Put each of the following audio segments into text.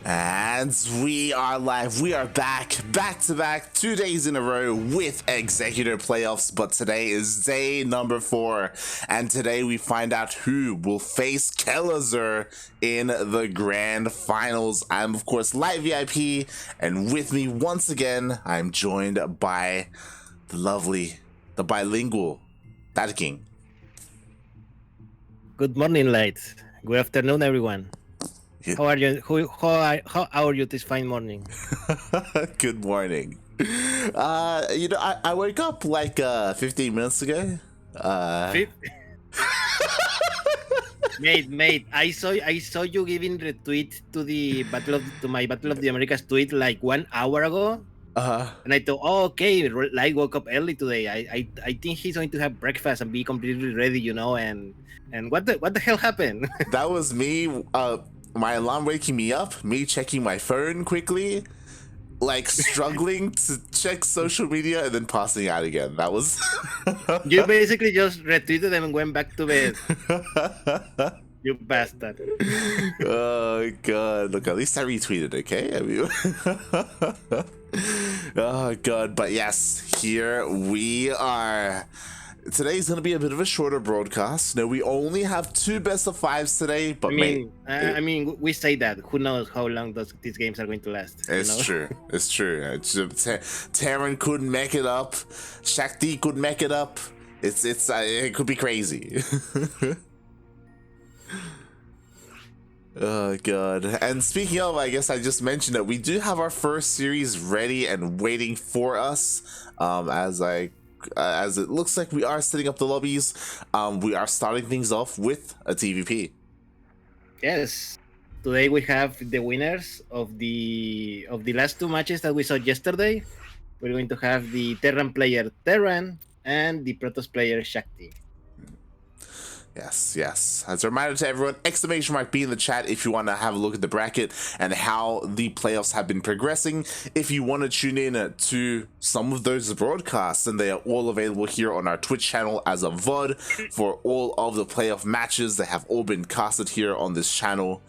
And we are live. We are back to back, 2 days in a row with Executor playoffs. But today is day number 4, and today we find out who will face Kelazur in the grand finals. I'm of course Light VIP, and with me once again, I'm joined by the lovely, the bilingual Duckling. Good morning, Light. Good afternoon, everyone. How are you? How are you this fine morning? Good morning. I woke up like 15 minutes ago. Mate, I saw you giving retweet to my Battle of the Americas tweet like 1 hour ago. And I thought, oh, okay, Light woke up early today. I think he's going to have breakfast and be completely ready, and what the hell happened? That was me. My alarm waking me up, me checking my phone quickly, like struggling to check social media and then passing out again. That was You basically just retweeted and went back to bed. You bastard. Oh god, look, at least I retweeted, okay? I mean, oh god, but yes, here we are. Today's gonna be a bit of a shorter broadcast. No, we only have 2 best of 5s today, but I mean, we say that. Who knows how long these games are going to last? It's true. It's true. TerraN couldn't make it up. Shakti couldn't make it up. It could be crazy. Oh god. And speaking of, I guess I just mentioned that we do have our first series ready and waiting for us. As it looks like we are setting up the lobbies. We are starting things off with a TvP. Yes. Today we have the winners of the last 2 matches that we saw yesterday. We're going to have the TerraN player TerraN and the Protoss player Shakti. Yes. As a reminder to everyone, !B in the chat if you want to have a look at the bracket and how the playoffs have been progressing. If you want to tune in to some of those broadcasts, and they are all available here on our Twitch channel as a VOD for all of the playoff matches. They have all been casted here on this channel.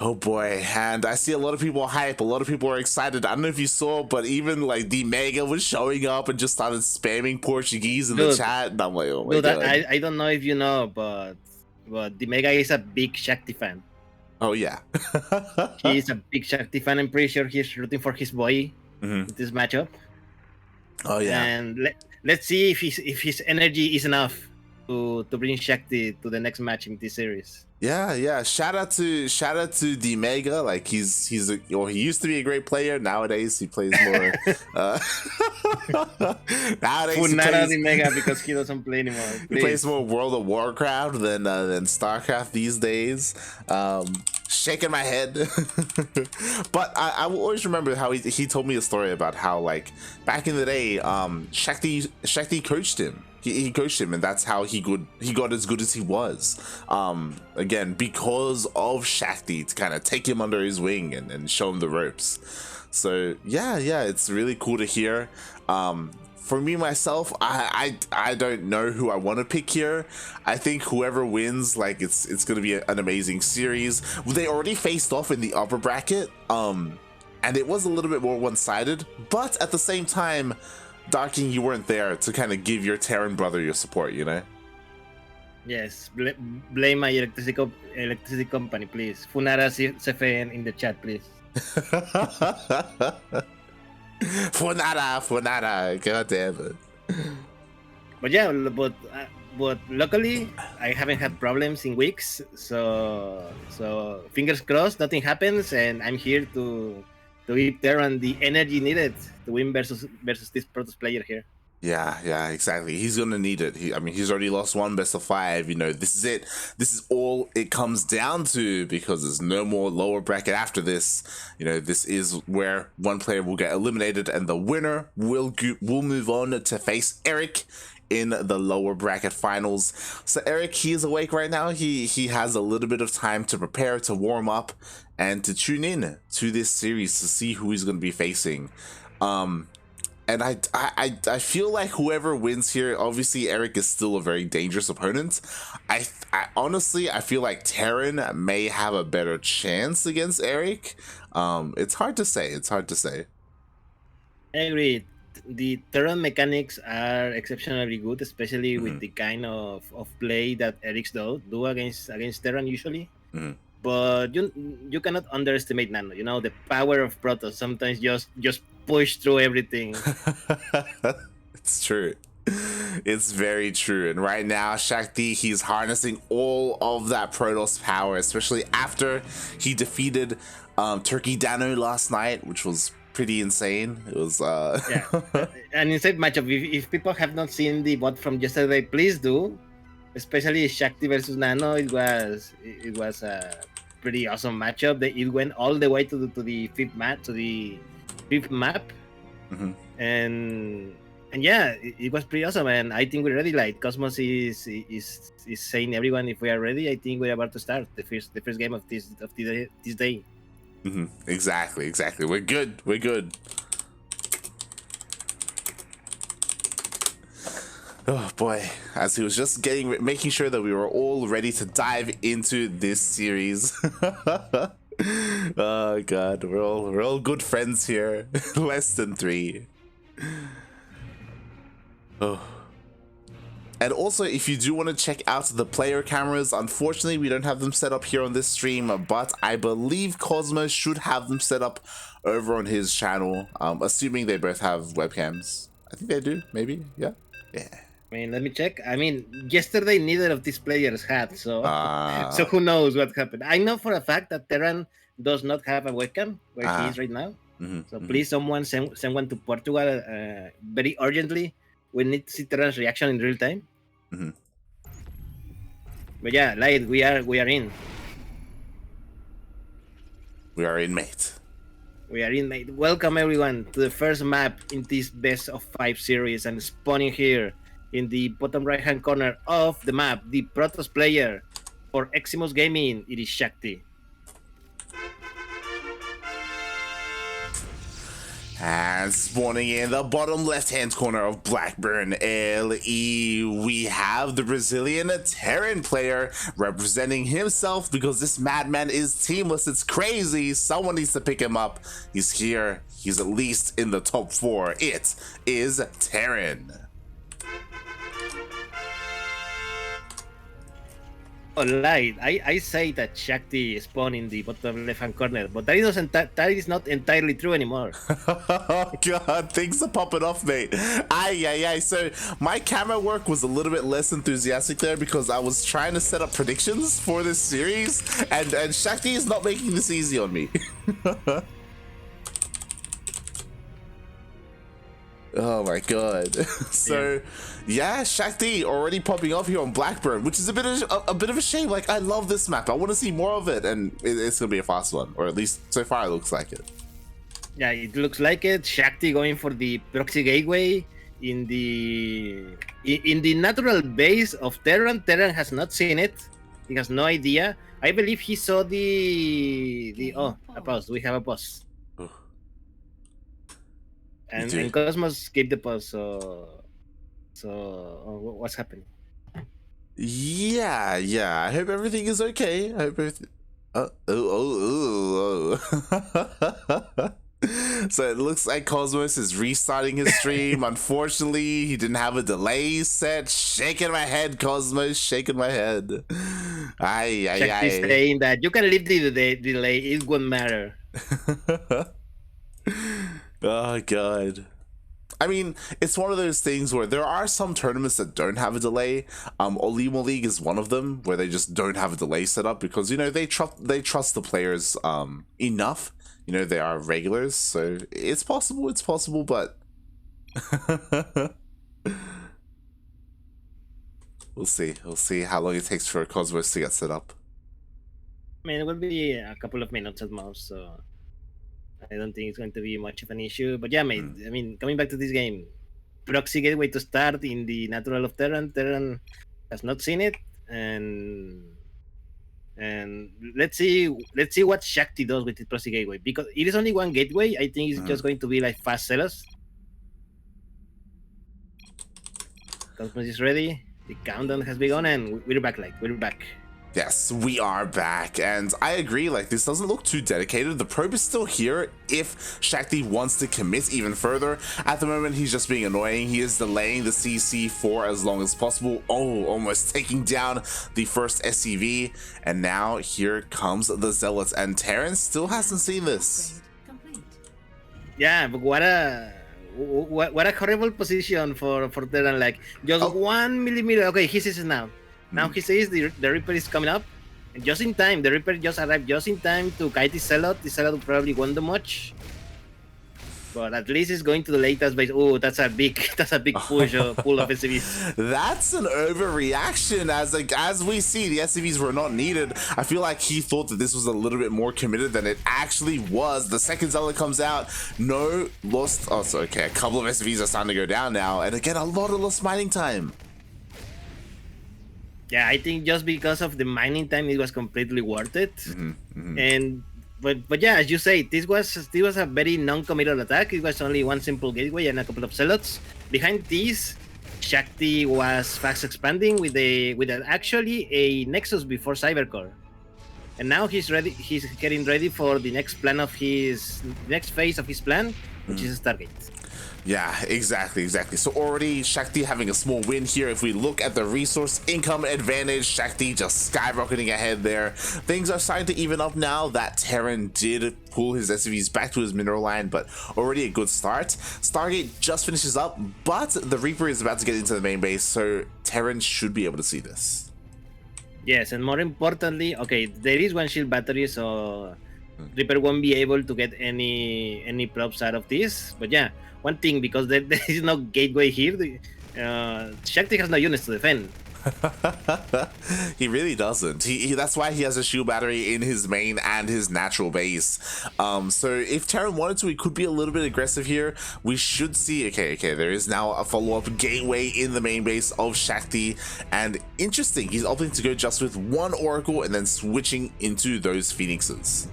Oh boy, and I see a lot of people hype, a lot of people are excited. I don't know if you saw, but even like the Mega was showing up and just started spamming Portuguese in the chat, and I'm like, oh my god. I don't know if you know, but the Mega is a big Shakti fan. Oh yeah. He's a big Shakti fan. I'm pretty sure he's rooting for his boy in this matchup. Oh yeah. And let's see if his energy is enough to bring Shakti to the next match in this series. Yeah. Shout out to the Mega. Like he used to be a great player. Nowadays he plays more. Nowadays he plays the Mega because he doesn't play anymore. He plays more World of Warcraft than StarCraft these days. Shaking my head. But I will always remember how he told me a story about how, like, back in the day, Shakti coached him. He coached him, and that's how he got as good as he was. Again, because of Shakti, to kind of take him under his wing and show him the ropes. So yeah, it's really cool to hear. For me myself, I don't know who I want to pick here. I think whoever wins, like, it's gonna be an amazing series. They already faced off in the upper bracket, and it was a little bit more one-sided, but at the same time, Duckling, you weren't there to kind of give your TerraN brother your support, you know? Yes, blame my electricity company, please. Funara CFN in the chat, please. Funara, god damn it. But yeah, but luckily I haven't had problems in weeks, so fingers crossed nothing happens, and I'm here to give TerraN the energy needed to win versus this Protoss player here. Yeah, exactly. He's gonna need it. He's already lost 1 best of 5. This is it. This is all it comes down to, because there's no more lower bracket after this. This is where one player will get eliminated, and the winner will move on to face Eric in the lower bracket finals. So Eric, he is awake right now. He has a little bit of time to prepare, to warm up, and to tune in to this series to see who he's going to be facing. And I feel like whoever wins here, obviously Eric is still a very dangerous opponent. I honestly, I feel like TerraN may have a better chance against Eric. It's hard to say. It's hard to say. I agree. The TerraN mechanics are exceptionally good, especially with the kind of play that Eric's do against TerraN usually. But you cannot underestimate Nano. You know, the power of Protoss sometimes just push through everything. It's true. It's very true. And right now, Shakti, he's harnessing all of that Protoss power, especially after he defeated Turkey Dano last night, which was pretty insane. It was yeah, an insane matchup. If people have not seen the bot from yesterday, please do. Especially Shakti versus Nano, it was a pretty awesome matchup. It went all the way to the fifth map, and yeah, it was pretty awesome. And I think we're ready. Like Cosmos is saying, everyone, if we are ready, I think we're about to start the first game of this day. Exactly. We're good. Oh boy, as he was just making sure that we were all ready to dive into this series. Oh god, we're all good friends here. Less than 3. Oh. And also, if you do want to check out the player cameras, unfortunately we don't have them set up here on this stream, but I believe Cosmos should have them set up over on his channel, assuming they both have webcams. I think they do, maybe, yeah. I mean, let me check. I mean, yesterday neither of these players had, so so who knows what happened. I know for a fact that TerraN does not have a webcam where he is right now. So please, someone send one to Portugal very urgently. We need to see TerraN's reaction in real time. But yeah, Light, we are in. We are in, mate. We are in, mate. Welcome everyone to the first map in this best of 5 series, and spawning here in the bottom right hand corner of the map, the Protoss player for Eximus Gaming, it is Shakti. And spawning in the bottom left-hand corner of Blackburn LE, we have the Brazilian TerraN player representing himself, because this madman is teamless. It's crazy. Someone needs to pick him up. He's here. He's at least in the top 4. It is TerraN. Light, I say that Shakti spawned in the bottom left-hand corner, but that is not entirely true anymore. Oh god, things are popping off, mate. So my camera work was a little bit less enthusiastic there because I was trying to set up predictions for this series, and Shakti is not making this easy on me. Oh my god. So yeah, Shakti already popping off here on Blackburn, which is a bit of a shame. Like, I love this map. I want to see more of it, and it's gonna be a fast one, or at least so far it looks like it. Yeah, it looks like it. Shakti going for the proxy gateway in the natural base of TerraN. TerraN has not seen it. He has no idea. I believe he saw the a pause. We have a pause. And Cosmos skipped the pause, so what's happening? Yeah. I hope everything is okay. I hope everything. So it looks like Cosmos is restarting his stream. Unfortunately, he didn't have a delay set. Shaking my head, Cosmos. Shaking my head. Shakti's saying that you can leave the delay. It won't matter. Oh god. I mean, it's one of those things where there are some tournaments that don't have a delay. Olimo League is one of them, where they just don't have a delay set up because, you know, they trust the players enough. You know, they are regulars, so it's possible, but we'll see how long it takes for Cosmos to get set up. I mean, it will be a couple of minutes at most, so I don't think it's going to be much of an issue. But yeah, mate, I mean, coming back to this game, proxy gateway to start in the natural of TerraN. TerraN has not seen it, and let's see what Shakti does with the proxy gateway, because it is only one gateway. I think it's just going to be like fast sellers. Cosmos is ready. The countdown has begun, and we're back. We're back. Yes, we are back, and I agree, like, this doesn't look too dedicated. The probe is still here if Shakti wants to commit even further. At the moment, he's just being annoying. He is delaying the CC for as long as possible. Oh, almost taking down the first SCV, and now here comes the Zealots, and TerraN still hasn't seen this. Yeah, but what a horrible position for TerraN, like, just 1 millimeter. Okay, he sees it now. Now he says the Reaper is coming up, and just in time. The Reaper just arrived just in time to kite the Zealot. The Zealot probably won't do much, but at least it's going to the latest base. Oh, that's a big push pull of SCVs. That's an overreaction. As we see, the SCVs were not needed. I feel like he thought that this was a little bit more committed than it actually was. The second Zealot comes out, no lost. Oh, so okay, a couple of SCVs are starting to go down now, and again, a lot of lost mining time. Yeah, I think just because of the mining time, it was completely worth it. And but yeah, as you say, this was a very non-committal attack. It was only one simple gateway and a couple of zealots. Behind this, Shakti was fast expanding with actually a Nexus before Cybercore, and now he's ready. He's getting ready for the next phase of his plan, which is Stargate. Yeah, exactly. So already Shakti having a small win here. If we look at the resource income advantage, Shakti just skyrocketing ahead there. Things are starting to even up now that TerraN did pull his SCVs back to his mineral line, but already a good start. Stargate just finishes up, but the Reaper is about to get into the main base, so TerraN should be able to see this. Yes, and more importantly, okay, there is one shield battery, so Reaper won't be able to get any props out of this. But yeah, one thing, because there is no gateway here, Shakti has no units to defend. He really doesn't. He that's why he has a shield battery in his main and his natural base. So if TerraN wanted to, he could be a little bit aggressive here. We should see. Okay, there is now a follow-up gateway in the main base of Shakti, and interesting, he's opting to go just with one Oracle and then switching into those Phoenixes.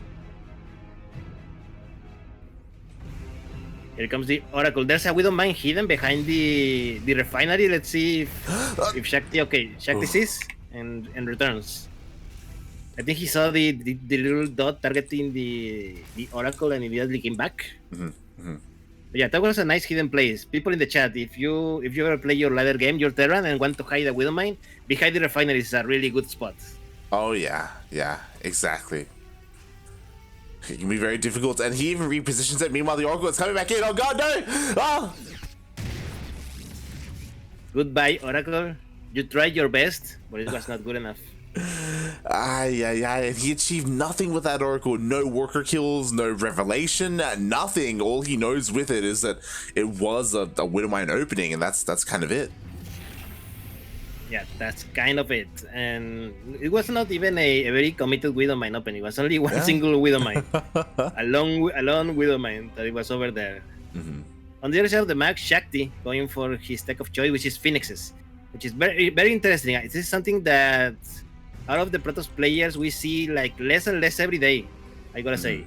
Here comes the Oracle. There's a Widowmine hidden behind the refinery. Let's see if Shakti. Okay, Shakti sees and returns. I think he saw the little dot targeting the Oracle and immediately came back. But yeah, that was a nice hidden place. People in the chat, if you ever play your ladder game, your TerraN, and want to hide a Widowmine, behind the refinery is a really good spot. Oh yeah, exactly. It can be very difficult, and he even repositions it. Meanwhile, the Oracle is coming back in. Oh god, no! Oh! Goodbye, Oracle. You tried your best, but it was not good enough. And he achieved nothing with that Oracle. No worker kills, no revelation, nothing. All he knows with it is that it was a Widowmine opening, and that's kind of it. Yeah, that's kind of it. And it was not even a very committed Widowmine opening. It was only one single Widowmine. a lone Widowmine that it was over there. On the other side of the map, Shakti going for his tech of choice, which is Phoenixes, which is very, very interesting. This is something that out of the Protoss players, we see like less and less every day, I gotta say.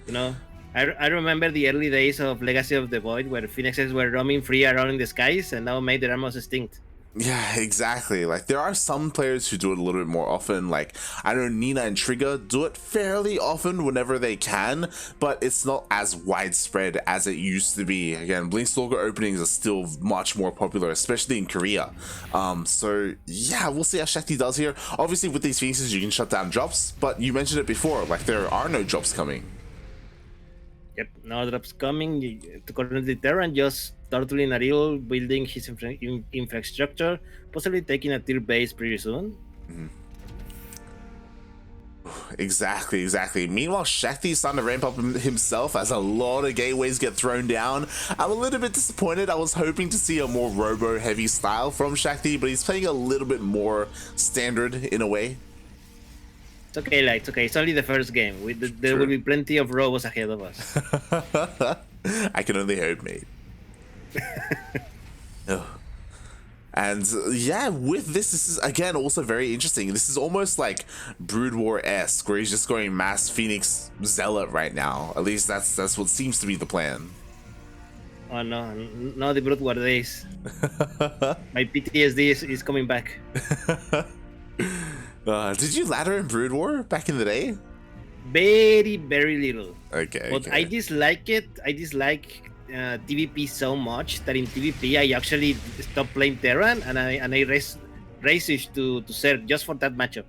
You know, I remember the early days of Legacy of the Void where Phoenixes were roaming free around in the skies and now made their almost extinct. Yeah, exactly. Like, there are some players who do it a little bit more often. Like, I know Nina and Trigger do it fairly often whenever they can, but it's not as widespread as it used to be. Again, Blinkstalker openings are still much more popular, especially in Korea. So yeah, we'll see how Shakti does here. Obviously, with these Phoenixes, you can shut down drops, but you mentioned it before, like, there are no drops coming. Yep, no drops coming. Currently, TerraN just turtling Naril, building his infrastructure, possibly taking a tier base pretty soon. Exactly. Meanwhile, Shakti's starting to ramp up himself as a lot of gateways get thrown down. I'm a little bit disappointed. I was hoping to see a more robo-heavy style from Shakti, but he's playing a little bit more standard in a way. It's okay, like, it's okay. It's only the first game. There will be plenty of robos ahead of us. I can only hope, mate. And yeah, with this is again also very interesting. This is almost like Brood War-esque, where he's just going mass Phoenix Zealot right now. At least that's what seems to be the plan. Oh no, no, the Brood War days. My PTSD is coming back. Did you ladder in Brood War back in the day? Very, very little. Okay. But okay. I dislike it. I dislike TvP so much that in TvP I actually stopped playing TerraN and I race to Zerg just for that matchup.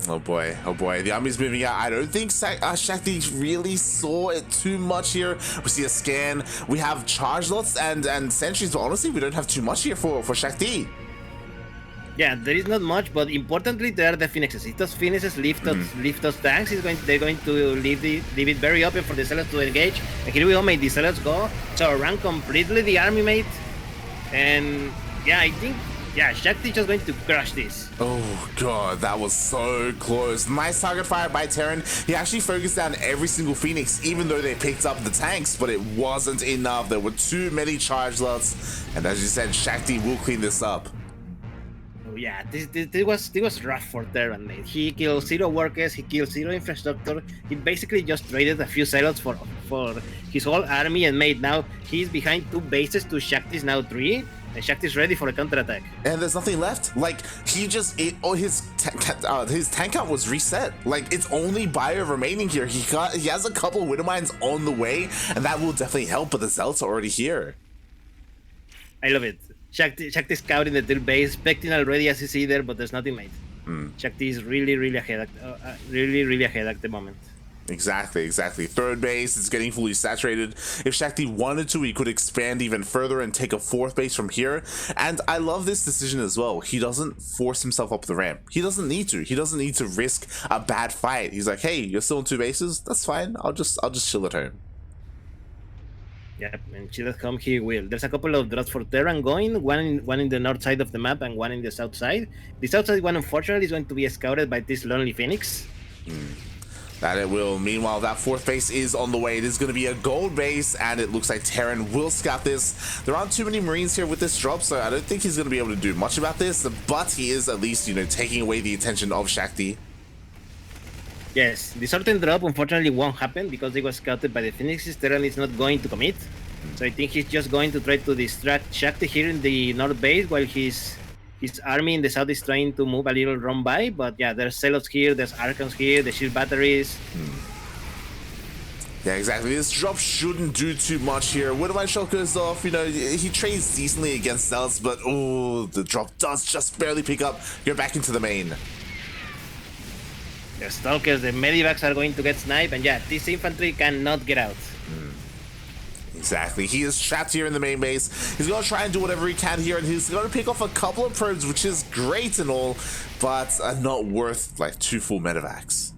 Oh boy, the army's moving out. I don't think Shakti really saw it too much here. We see a scan, we have charge lots and sentries, but honestly we don't have too much here for Shakti. Yeah, there is not much, but importantly there are the Phoenixes. If those Phoenixes leave those tanks, they're going to leave it very open for the Zealots to engage. And here we go, mate, the Zealots go. So run completely the army, mate. And yeah, I think Shakti just going to crush this. Oh god, that was so close. Nice target fire by TerraN. He actually focused down every single Phoenix, even though they picked up the tanks, but it wasn't enough. There were too many charge lots, and as you said, Shakti will clean this up. Oh yeah, this was rough for TerraN, mate. He killed 0 workers, he killed 0 infrastructure. He basically just traded a few Zealots for his whole army, and mate, now he's behind 2 bases to Shakti's now 3. And Shakti's ready for a counterattack. And there's nothing left. Like, he just his tank count was reset. Like, it's only Bio remaining here. He has a couple Widow Mines on the way, and that will definitely help, but the Zealots are already here. I love it. Shakti scouting the third base, expecting already as you see there, but there's nothing made. Shakti is really ahead really ahead at the moment. Exactly. Third base is getting fully saturated. If Shakti wanted to, he could expand even further and take a 4th base from here. And I love this decision as well. He doesn't force himself up the ramp. He doesn't need to. He doesn't need to risk a bad fight. He's like, hey, you're still in 2 bases? That's fine. I'll just chill at home. Yep, and chill at home he will. There's a couple of drops for TerraN going, one in the north side of the map and one in the south side. The south side one, unfortunately, is going to be scouted by this lonely Phoenix. That it will. Meanwhile, that 4th base is on the way. It is going to be a gold base, and it looks like TerraN will scout this. There aren't too many Marines here with this drop, so I don't think he's going to be able to do much about this, but he is at least, taking away the attention of Shakti. Yes, the certain drop unfortunately won't happen because they were scouted by the Phoenixes. TerraN is not going to commit. So I think he's just going to try to distract Shakti here in the north base while his army in the south is trying to move a little run by. But yeah, there's Zealots here, there's Archons here, the shield batteries. Yeah, exactly. This drop shouldn't do too much here. Widowmine shot goes off, he trades decently against Zealots, but the drop does just barely pick up. Go back into the main. The Stalkers, the Medivacs are going to get sniped, and yeah, this infantry cannot get out. Exactly. He is trapped here in the main base. He's going to try and do whatever he can here, and he's going to pick off a couple of probes, which is great and all, but not worth like 2 full medevacs.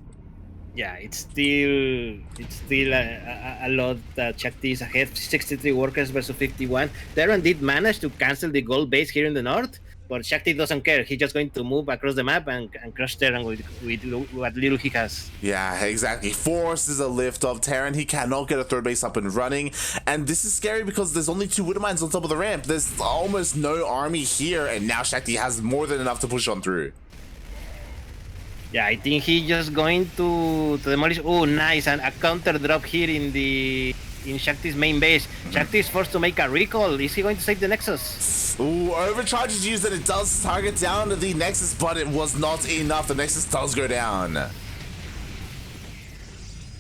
Yeah, it's still a lot that Shakti is ahead. 63 workers versus 51. TerraN did manage to cancel the gold base here in the north, but Shakti doesn't care. He's just going to move across the map and crush TerraN with what little he has. Yeah, exactly. Forces a lift of TerraN. He cannot get a 3rd base up and running. And this is scary because there's only 2 Widow Mines on top of the ramp. There's almost no army here, and now Shakti has more than enough to push on through. Yeah, I think he's just going to demolish. Oh, nice. And a counter drop here in Shakti's main base. Shakti is forced to make a recall. Is he going to save the Nexus? Ooh, overcharge is used and it does target down the Nexus, but it was not enough. The Nexus does go down.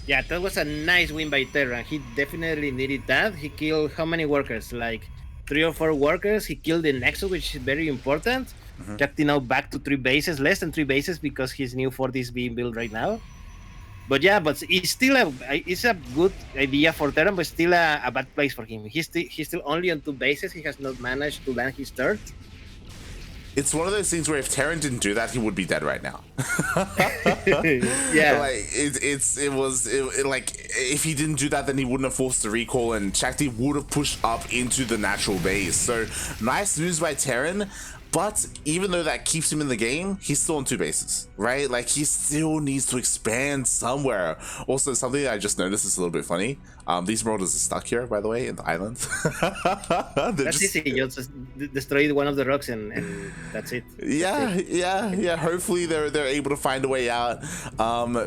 Yeah, that was a nice win by TerraN. He definitely needed that. He killed how many workers? Like 3 or 4 workers. He killed the Nexus, which is very important. Shakti now back to 3 bases, less than 3 bases because his new fort is being built right now. But yeah, but it's still a good idea for TerraN, but still a bad place for him. He's still only on 2 bases. He has not managed to land his 3rd. It's one of those things where if TerraN didn't do that, he would be dead right now. Yeah, like like if he didn't do that, then he wouldn't have forced the recall, and Shakti would have pushed up into the natural base. So nice moves by TerraN. But even though that keeps him in the game, he's still on 2 bases, right? Like, he still needs to expand somewhere. Also, something that I just noticed is a little bit funny. These marauders are stuck here, by the way, in the island. That's easy. You just destroy one of the rocks and that's it. Yeah. Hopefully they're able to find a way out.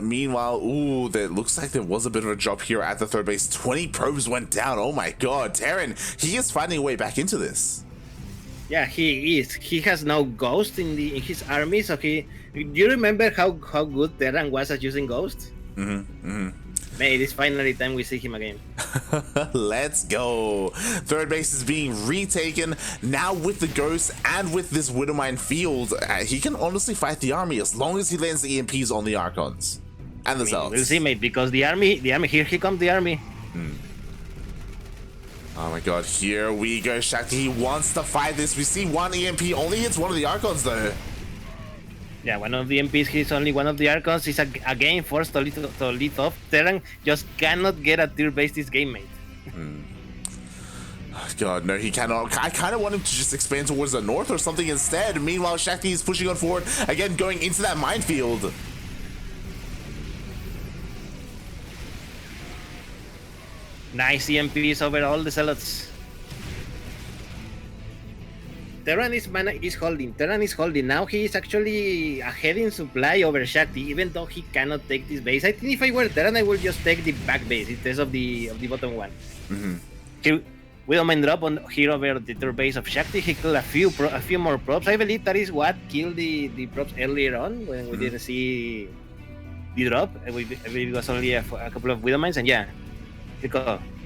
Meanwhile, ooh, there looks like there was a bit of a drop here at the 3rd base. 20 probes went down. Oh my god, TerraN, he is finding a way back into this. Yeah, he is. He has no ghost in his army, so do you remember how good TerraN was at using ghost? Man, it is finally time we see him again. Let's go. 3rd base is being retaken now with the ghost and with this Widowmine field. He can honestly fight the army as long as he lands the EMPs on the Archons and the Zealots. We'll see, mate, because the army, here comes the army. Oh my god, here we go. Shakti, he wants to fight this. We see one EMP, only hits one of the Archons though. Yeah, one of the MPs hits only one of the Archons. He's again forced to lead off. TerraN just cannot get a tier base this game, mate. Oh god, no, he cannot. I kind of want him to just expand towards the north or something instead. Meanwhile, Shakti is pushing on forward, again going into that minefield. Nice EMPs over all the Zealots. TerraN is holding. TerraN is holding. Now he is actually ahead in supply over Shakti, even though he cannot take this base. I think if I were TerraN, I would just take the back base instead of the bottom one. Widowmine drop on here over the third base of Shakti. He killed a few more props. I believe that is what killed the props earlier on when we didn't see the drop. I believe it was only a couple of Widowmines, and yeah.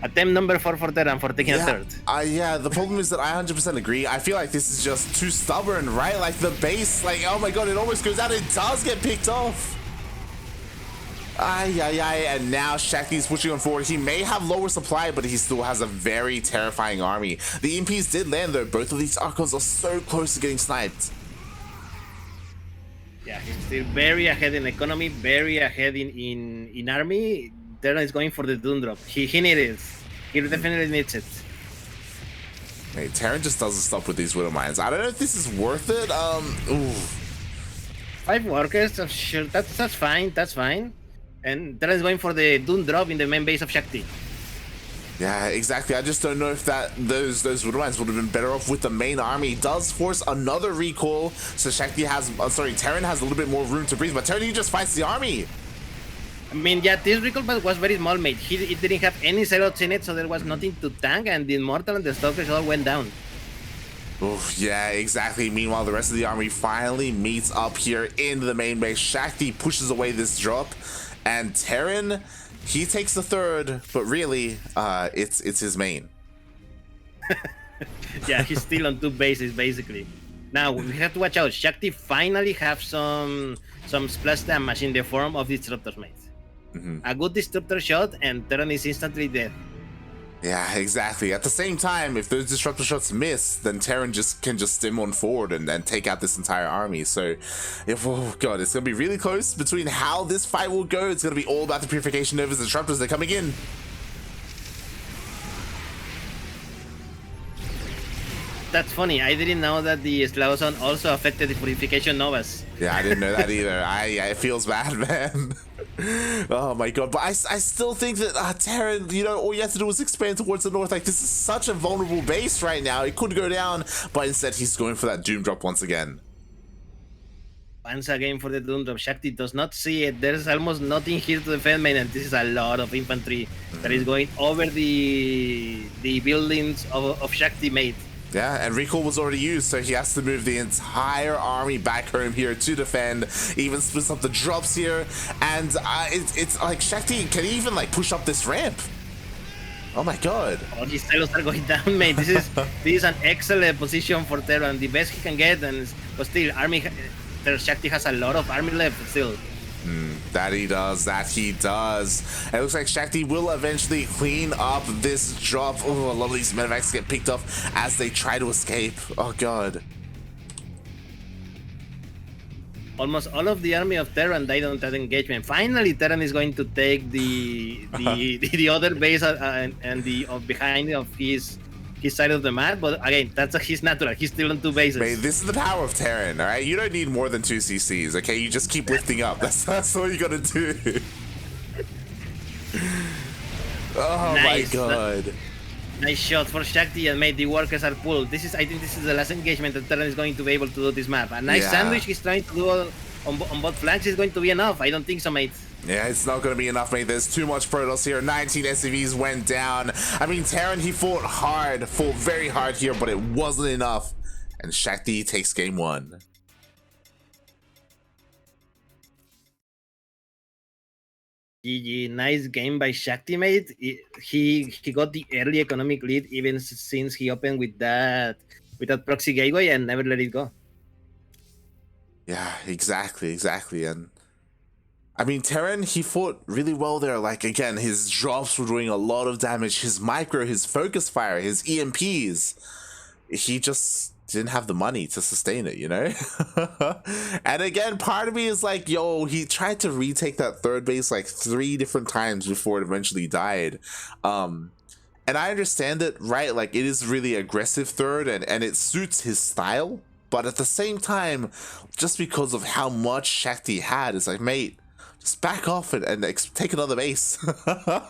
Attempt number 4 for TerraN for taking a third. Yeah, the problem is that I 100% agree. I feel like this is just too stubborn, right? Like the base, like, oh my god, it almost goes out. It does get picked off. And now Shakti's pushing on forward. He may have lower supply, but he still has a very terrifying army. The EMPs did land though. Both of these Archons are so close to getting sniped. Yeah, he's still very ahead in economy, very ahead in army. TerraN is going for the Doom drop. He needs it. He definitely needs it. Hey, TerraN just doesn't stop with these Widowmines. I don't know if this is worth it. 5 workers, sure, that's fine. That's fine. And TerraN is going for the Doom drop in the main base of Shakti. Yeah, exactly. I just don't know if those Widowmines would have been better off with the main army. Does force another recall, so TerraN has a little bit more room to breathe. But TerraN, he just fights the army. I mean, yeah, this recall was very small, mate. It didn't have any Zealots in it, so there was nothing to tank, and the Immortal and the Stalkers all went down. Oof, yeah, exactly. Meanwhile, the rest of the army finally meets up here in the main base. Shakti pushes away this drop, and TerraN, he takes the third, but really, it's his main. Yeah, he's still on 2 bases, basically. Now, we have to watch out. Shakti finally have some splash damage in the form of Disruptors, mate. A good Disruptor shot, and TerraN is instantly dead. Yeah, exactly. At the same time, if those Disruptor shots miss, then TerraN can just stim on forward and then take out this entire army. So, oh god, it's going to be really close between how this fight will go. It's going to be all about the Purification Novas. The Disruptors, they're coming in. That's funny. I didn't know that the Slauson also affected the Purification Novas. Yeah, I didn't know that either. It feels bad, man. Oh my god, but I still think that TerraN, you know, all you have to do is expand towards the north. Like, this is such a vulnerable base right now. It could go down, but instead he's going for that Doom drop once again. Once again for the Doom drop. Shakti does not see it. There's almost nothing here to defend, man, and this is a lot of infantry that is going over the buildings of Shakti, mate. Yeah, and recall was already used, so he has to move the entire army back home here to defend. Even splits up the drops here, and it's like Shakti can he even like push up this ramp. Oh my god! All these silos are going down, mate. This is an excellent position for TerraN, the best he can get, but still, Shakti has a lot of army left still. That he does. It looks like Shakti will eventually clean up this drop. Oh, a lot of these medevacs get picked up as they try to escape. Oh god. Almost all of the army of TerraN died on that engagement. Finally, TerraN is going to take the other base and the behind of his his side of the map, but again, that's his natural. He's still on 2 bases. Man, this is the power of TerraN, all right? You don't need more than 2 CCs, okay? You just keep lifting up. That's all you gotta do. Oh nice. My god. Nice shot for Shakti, and mate, the workers are pulled. I think this is the last engagement that TerraN is going to be able to do this map. A nice sandwich he's trying to do on both flanks is going to be enough. I don't think so, mate. Yeah, it's not going to be enough, mate. There's too much Protoss here. 19 SCVs went down. I mean, TerraN, he fought very hard here, but it wasn't enough. And Shakti takes game 1. GG, nice game by Shakti, mate. He got the early economic lead even since he opened with that proxy gateway and never let it go. Yeah, exactly. And I mean, TerraN, he fought really well there. Like, again, his drops were doing a lot of damage. His micro, his focus fire, his EMPs. He just didn't have the money to sustain it, you know? And again, part of me is like, yo, he tried to retake that third base like 3 different times before it eventually died. And I understand it, right? Like, it is really aggressive third, and it suits his style. But at the same time, just because of how much Shakti had, it's like, mate, just back off and take another base.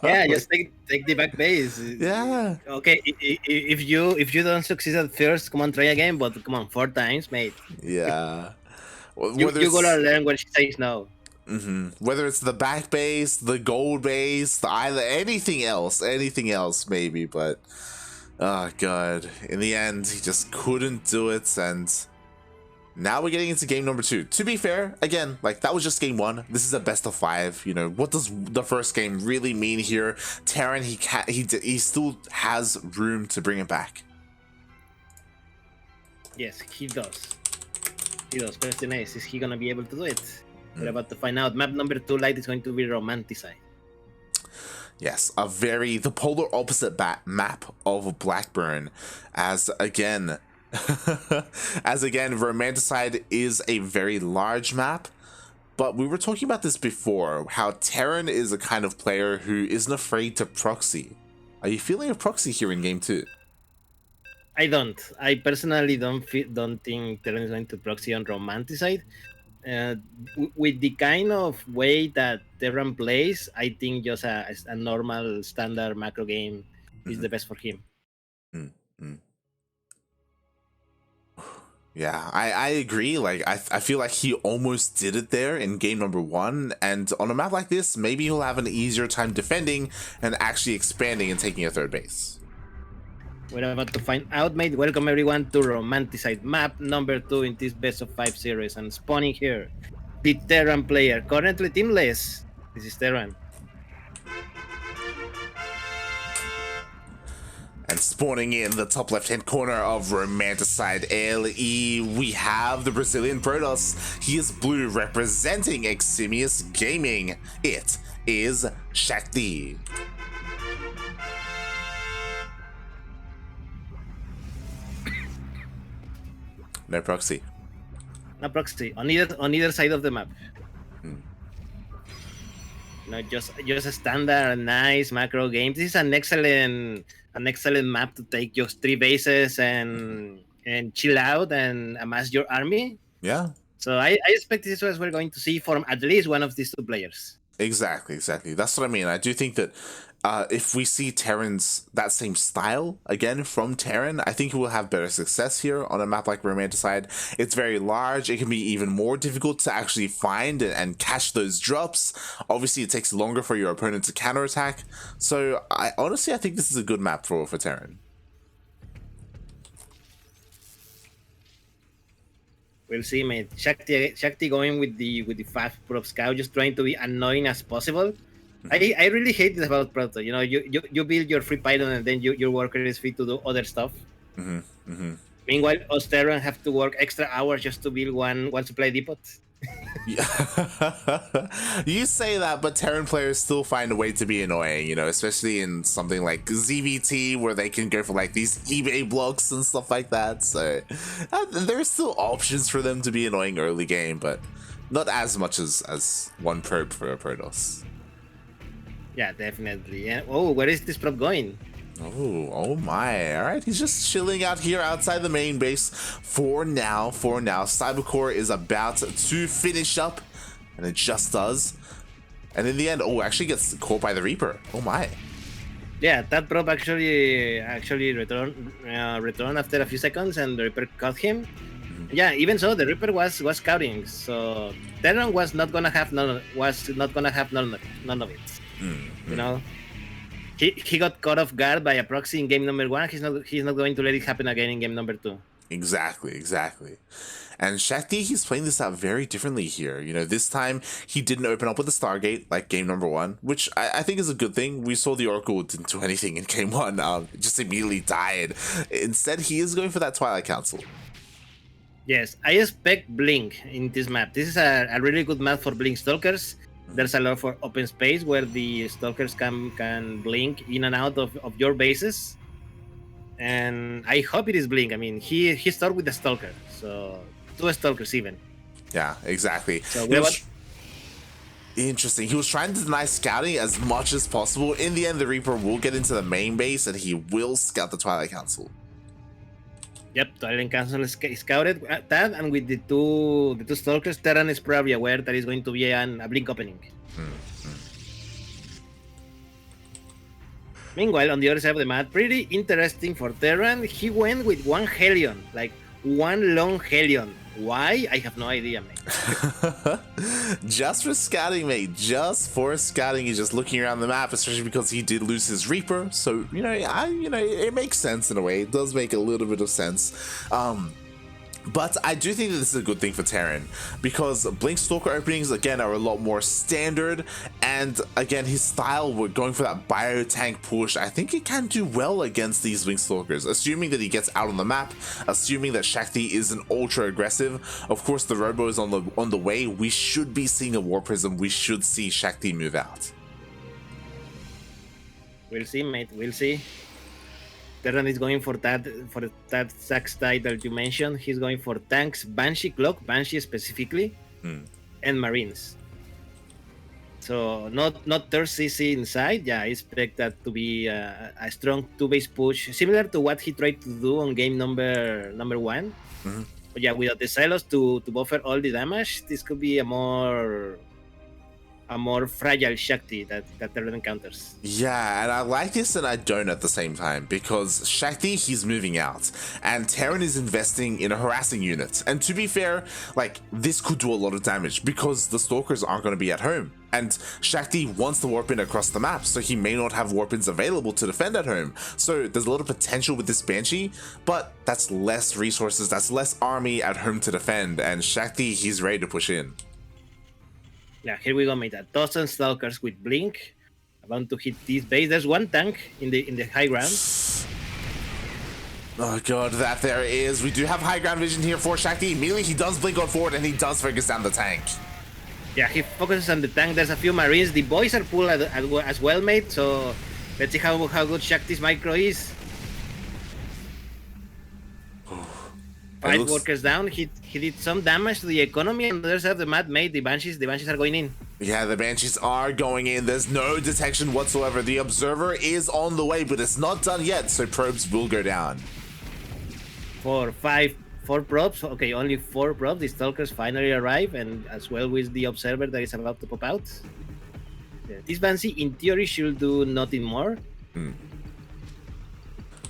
Yeah, just take the back base. Yeah. Okay, if you don't succeed at first, come on, try again. But come on, 4 times, mate. Yeah. You gotta learn when she says no. Whether it's the back base, the gold base, the island, anything else maybe. But oh god, in the end, he just couldn't do it, and now we're getting into game number 2. To be fair, again, like, that was just game 1. This is a best of 5. You know, what does the first game really mean here? TerraN, he still has room to bring it back. Yes, he does. Question is he gonna be able to do it? We're about to find out. Map number 2 light is going to be Romanticide. Yes, the polar opposite map of Blackburn, as again, Romanticide is a very large map, but we were talking about this before, how TerraN is a kind of player who isn't afraid to proxy. Are you feeling a proxy here in game 2? I don't. I personally don't think TerraN is going to proxy on Romanticide. With the kind of way that TerraN plays, I think just a normal standard macro game is the best for him. Yeah, I agree. Like, I feel like he almost did it there in game number 1, and on a map like this, maybe he'll have an easier time defending and actually expanding and taking a third base. We're about to find out, mate. Welcome everyone to Romanticide map number 2 in this best of 5 series, and spawning here, the TerraN player, currently teamless. This is TerraN. And spawning in the top left-hand corner of Romanticide LE, we have the Brazilian Protoss. He is blue, representing Eximius Gaming. It is Shakti. No proxy. No proxy on either side of the map. No, just a standard, nice macro game. This is an excellent map to take just 3 bases and chill out and amass your army. Yeah. So I expect this is what we're going to see from at least one of these 2 players. Exactly. That's what I mean. I do think that if we see TerraN's that same style again from TerraN, I think he will have better success here on a map like Romanticide. It's very large. It can be even more difficult to actually find and catch those drops. Obviously, it takes longer for your opponent to counterattack. So I think this is a good map for TerraN. We'll see, mate. Shakti going with the 5 prop scout, just trying to be annoying as possible. I really hate this about Proto. You know, you build your free Python and then your worker is free to do other stuff. Meanwhile, us TerraN have to work extra hours just to build one supply depot. Yeah. You say that, but TerraN players still find a way to be annoying, you know, especially in something like ZVT where they can go for like these eBay blocks and stuff like that. So there's still options for them to be annoying early game, but not as much as one probe for a Protoss. Yeah, definitely. Yeah. Oh, where is this prop going? Oh my. All right, he's just chilling out here outside the main base for now. Cybercore is about to finish up, and it just does. And in the end, actually gets caught by the Reaper. Oh my. Yeah, that probe actually returned after a few seconds, and the Reaper caught him. Yeah, even so, the Reaper was scouting, so TerraN was not gonna have none of it. You know, he got caught off guard by a proxy in game number 1. He's not going to let it happen again in game number 2. Exactly. And Shakti, he's playing this out very differently here. You know, this time he didn't open up with the Stargate like game number 1, which I think is a good thing. We saw the Oracle didn't do anything in game 1, just immediately died. Instead, he is going for that Twilight Council. Yes, I expect Blink in this map. This is a really good map for Blink Stalkers. There's a lot for open space where the Stalkers can blink in and out of your bases. And I hope it is Blink. I mean, he started with the Stalker, so 2 Stalkers even. Yeah, exactly. So interesting. He was trying to deny scouting as much as possible. In the end, the Reaper will get into the main base and he will scout the Twilight Council. Yep, Twilight Council is scouted that, and with the two Stalkers, TerraN is probably aware that it's going to be a Blink opening. Meanwhile, on the other side of the map, pretty interesting for TerraN, he went with 1 Hellion, like 1 long Hellion. Why? I have no idea, mate. Just for scouting, mate. Just for scouting. He's just looking around the map, especially because he did lose his Reaper. So, it makes sense in a way. It does make a little bit of sense. But I do think that this is a good thing for TerraN, because Blink Stalker openings, again, are a lot more standard, and again, his style, we're going for that bio tank push. I think it can do well against these Blink Stalkers, assuming that he gets out on the map, assuming that Shakti isn't ultra aggressive. Of course, the Robo is on the way. We should be seeing a War Prism. We should see Shakti move out. We'll see, mate. We'll see. TerraN is going for that Sax title you mentioned. He's going for tanks, Banshee Clock, Banshee specifically, and Marines. So not third CC inside. Yeah, I expect that to be a strong 2-base push, similar to what he tried to do on game number 1. But yeah, without the silos to buffer all the damage, this could be a more fragile Shakti that TerraN encounters. Yeah, and I like this and I don't at the same time, because Shakti, he's moving out, and TerraN is investing in a harassing unit. And to be fair, like, this could do a lot of damage, because the Stalkers aren't going to be at home. And Shakti wants to warp in across the map, so he may not have warp-ins available to defend at home. So there's a lot of potential with this Banshee, but that's less resources, that's less army at home to defend, and Shakti, he's ready to push in. Yeah, here we go, mate. 1,000 Stalkers with Blink, about to hit this base. There's 1 tank in the high ground. Oh god, that there is. We do have high ground vision here for Shakti. Immediately he does blink on forward and he does focus down the tank. Yeah, he focuses on the tank. There's a few Marines. The boys are pulled as well, mate. So let's see how good Shakti's micro is. 5 workers down. He did some damage to the economy on the other side of the map, mate. The Banshees are going in. Yeah, the Banshees are going in. There's no detection whatsoever. The Observer is on the way, but it's not done yet, so probes will go down. 4 probes. Okay, only 4 probes. The Stalkers finally arrive, and as well with the Observer that is about to pop out. Yeah, this Banshee, in theory, should do nothing more.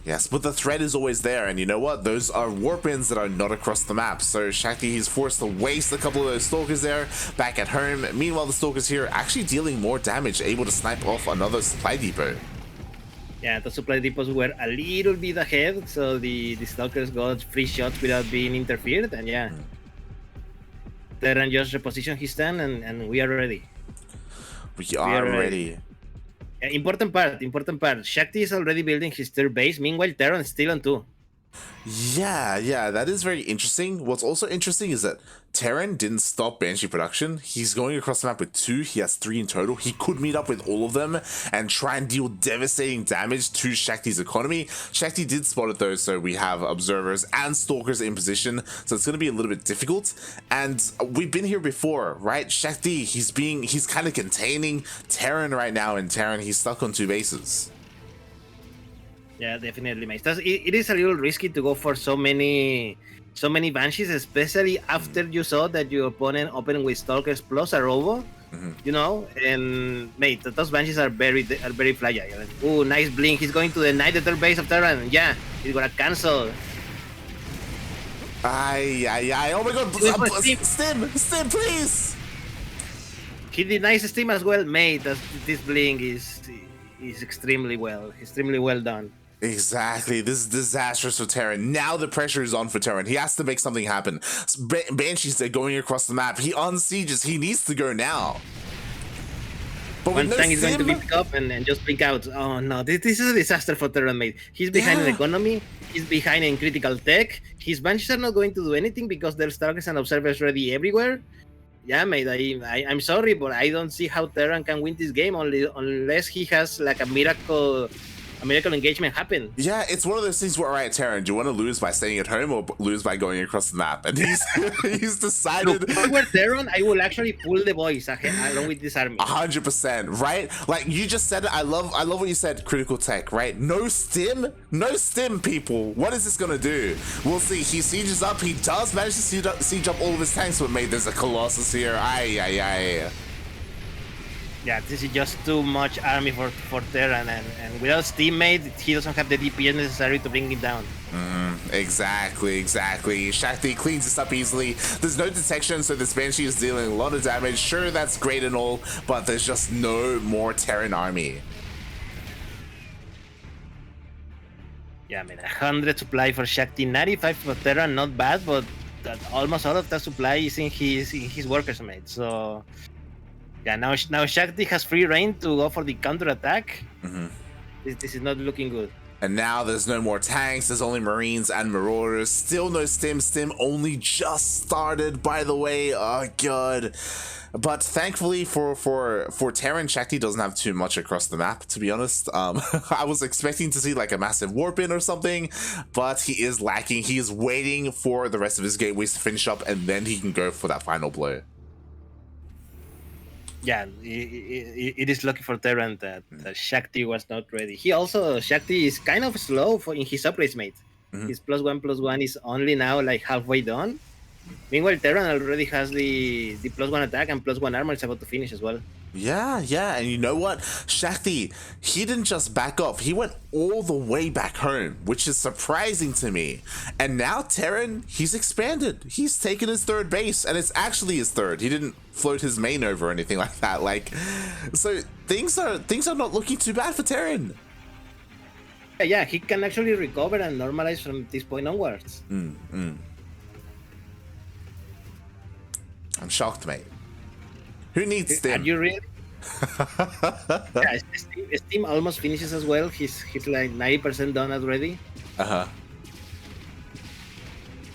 Yes, but the threat is always there, and you know what? Those are warp-ins that are not across the map, so Shakti, he's forced to waste a couple of those Stalkers there back at home. Meanwhile, the Stalkers here actually dealing more damage, able to snipe off another supply depot. Yeah, the supply depots were a little bit ahead, so the Stalkers got free shots without being interfered, and yeah. TerraN just reposition his stand, and we are ready. We are ready. Important part. Shakti is already building his 3rd base. Meanwhile, TerraN is still on 2. Yeah, that is very interesting. What's also interesting is that TerraN didn't stop Banshee production. He's going across the map with 2. He has 3 in total. He could meet up with all of them and try and deal devastating damage to Shakti's economy. Shakti did spot it though, so we have Observers and Stalkers in position, so it's going to be a little bit difficult. And we've been here before, right? Shakti, he's kind of containing TerraN right now, and TerraN, he's stuck on 2 bases. Yeah, definitely, mate. It is a little risky to go for so many banshees, especially after you saw that your opponent opened with stalkers plus a robo. You know, and mate, those banshees are very fragile. Oh, nice blink! He's going to deny the third base of TerraN. Yeah, he's gonna cancel. Ay. Oh my god, Stim, please! He denies Steam as well, mate. This blink is extremely well done. Exactly. This is disastrous for TerraN. Now the pressure is on for TerraN. He has to make something happen. Banshees, they're going across the map. He unsieges. He needs to go now. But one tank is going to be picked up and just blink out. Oh no, this is a disaster for TerraN, mate. He's behind in economy. He's behind in critical tech. His banshees are not going to do anything because there's targets and observers ready everywhere. Yeah, mate, I'm sorry, but I don't see how TerraN can win this game unless he has like a miracle engagement happen. Yeah, it's one of those things where, right, TerraN, do you want to lose by staying at home or lose by going across the map? And he's decided. Look, if I were TerraN, I will actually pull the boys along with this army. 100%, right? Like you just said it. I love what you said. Critical tech, right? No stim, people. What is this gonna do? We'll see. He sieges up. He does manage to siege up all of his tanks, but mate, there's a Colossus here. Ay. Yeah, this is just too much army for TerraN, and without Steam, mate, he doesn't have the DPS necessary to bring it down. Exactly. Shakti cleans this up easily. There's no detection, so this Banshee is dealing a lot of damage. Sure, that's great and all, but there's just no more TerraN army. Yeah, I mean, 100 supply for Shakti, 95 for TerraN, not bad, but almost all of that supply is in his workers, mate. So yeah, now Shakti has free reign to go for the counter attack. This is not looking good. And now there's no more tanks, there's only Marines and Marauders. Still no Stim. Stim only just started, by the way. Oh god. But thankfully for TerraN, Shakti doesn't have too much across the map, to be honest. I was expecting to see like a massive warp in or something, but he is lacking. He is waiting for the rest of his gateways to finish up, and then he can go for that final blow. Yeah, it is lucky for TerraN that Shakti was not ready. Shakti is kind of slow in his upgrades, mate. His +1/+1 is only now like halfway done. Meanwhile, TerraN already has the +1 attack and +1 armor. It's about to finish as well. Yeah, and you know what? Shakti, he didn't just back off. He went all the way back home, which is surprising to me. And now TerraN, he's expanded. He's taken his third base, and it's actually his third. He didn't float his main over or anything like that. Like, so things are not looking too bad for TerraN. Yeah, he can actually recover and normalize from this point onwards. I'm shocked, mate. Who needs Stim? Are you really? Yeah, Steam almost finishes as well. He's like 90% done already.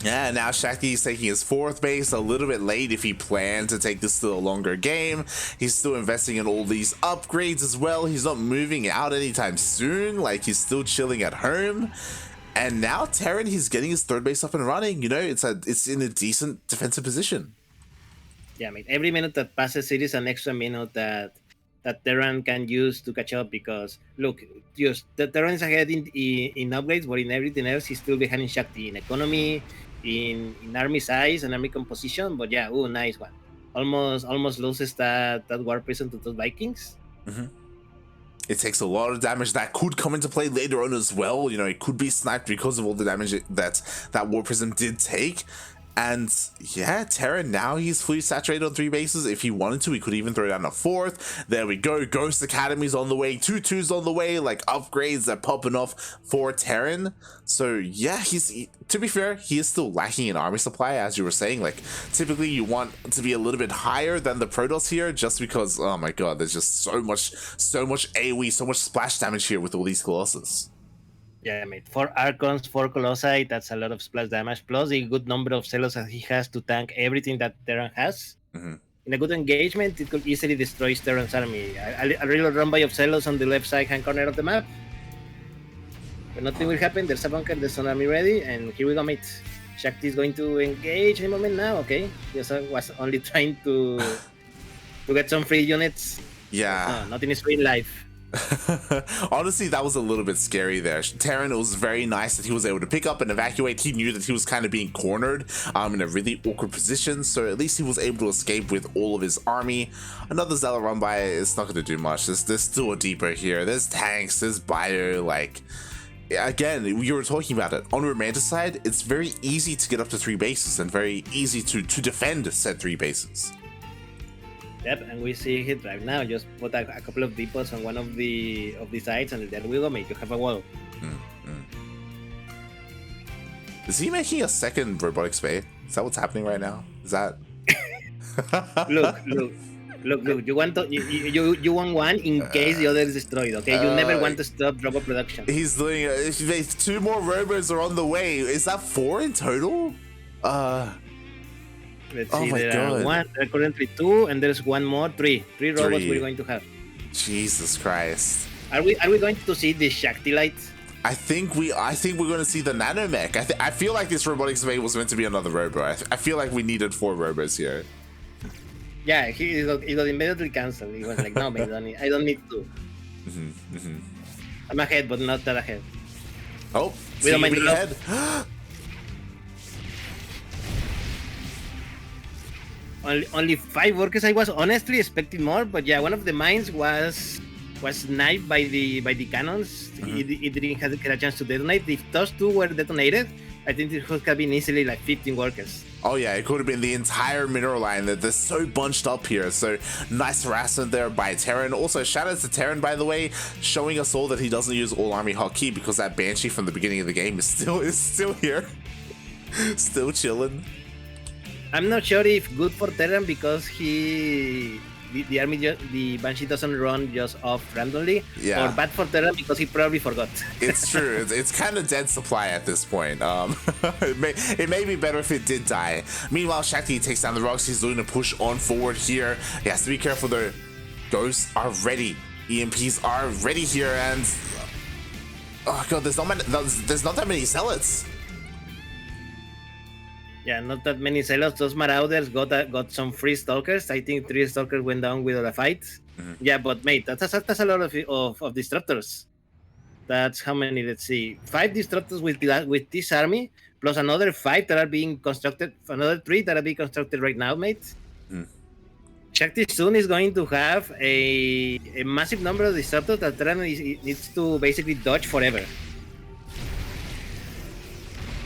Yeah, now Shakti is taking his fourth base, a little bit late if he planned to take this to a longer game. He's still investing in all these upgrades as well. He's not moving out anytime soon. Like, he's still chilling at home. And now TerraN, he's getting his third base up and running. You know, it's in a decent defensive position. Yeah, I mean, every minute that passes, it is an extra minute that TerraN can use to catch up, because look, just the TerraN is ahead in upgrades, but in everything else, he's still behind in Shakti, in economy, in army size and army composition. But yeah, nice one. Almost loses that war prison to those Vikings. It takes a lot of damage that could come into play later on as well. You know, it could be sniped because of all the damage that war prison did take. And yeah, TerraN, now he's fully saturated on 3 bases. If he wanted to, he could even throw down a 4th. There we go. Ghost Academy's on the way. 2-2's on the way. Like, upgrades are popping off for TerraN. So yeah, to be fair, he is still lacking in army supply, as you were saying. Like, typically you want to be a little bit higher than the Protoss here, just because, oh my god, there's just so much AoE, so much splash damage here with all these Colossus. Yeah, mate. 4 Archons, 4 Colossi, that's a lot of splash damage, plus the good number of Zealots that he has to tank everything that TerraN has. In a good engagement, it could easily destroy TerraN's army. A real run-by of Zealots on the left side-hand corner of the map. But nothing will happen. There's a bunker, there's an army ready, and here we go, mate. Shakti is going to engage any moment now, okay? He was only trying to get some free units. Yeah. No, nothing is free in life. Honestly, that was a little bit scary there. TerraN, it was very nice that he was able to pick up and evacuate. He knew that he was kind of being cornered in a really awkward position, so at least he was able to escape with all of his army. Another Zealot run by, it's not going to do much. There's still a deeper here. There's tanks, there's bio, like... Again, you were talking about it. On Romanticide, it's very easy to get up to 3 bases and very easy to defend said 3 bases. Yep, and we see it right now. Just put a couple of depots on one of the sides, and there we go, mate. You have a wall. Is he making a second robotic spade? Is that what's happening right now? Is that? Look. You want you want one in case the other is destroyed. Okay, you never want to stop robot production. He's doing. 2 more robots are on the way. Is that 4 in total? Let's see, there are currently 2, and there's one more, 3 robots we're going to have. Jesus Christ! Are we going to see the Shakti light? I think we're going to see the nanomech. I feel like this robotic spade was meant to be another robot. I feel like we needed 4 robots here. Yeah, he got immediately canceled. He was like, no, man, I don't need to. I'm ahead, but not that ahead. Oh, we don't mind ahead. Only 5 workers. I was honestly expecting more, but yeah, one of the mines was sniped by the cannons. It didn't get a chance to detonate. If those 2 were detonated, I think it could have been easily like 15 workers. Oh yeah, it could have been the entire mineral line. They're so bunched up here. So nice harassment there by TerraN. Also, shout out to TerraN, by the way, showing us all that he doesn't use all army hotkey because that Banshee from the beginning of the game is still here, still chilling. I'm not sure if good for TerraN because the army, the Banshee doesn't run just off randomly, or bad for TerraN because he probably forgot. It's true. It's kind of dead supply at this point. It may be better if it did die. Meanwhile, Shakti takes down the rocks. He's doing a push on forward here. He has to be careful though. Ghosts are ready. EMPs are ready here, and oh god, there's not that many zealots. Yeah, not that many zealots. Those marauders got some free stalkers. I think 3 stalkers went down without a fight. Yeah, but mate, that's a lot of disruptors. That's how many? Let's see, 5 disruptors with this army, plus another 5 that are being constructed. Another 3 that are being constructed right now, mate. Shakti soon is going to have a massive number of disruptors that TerraN needs to basically dodge forever.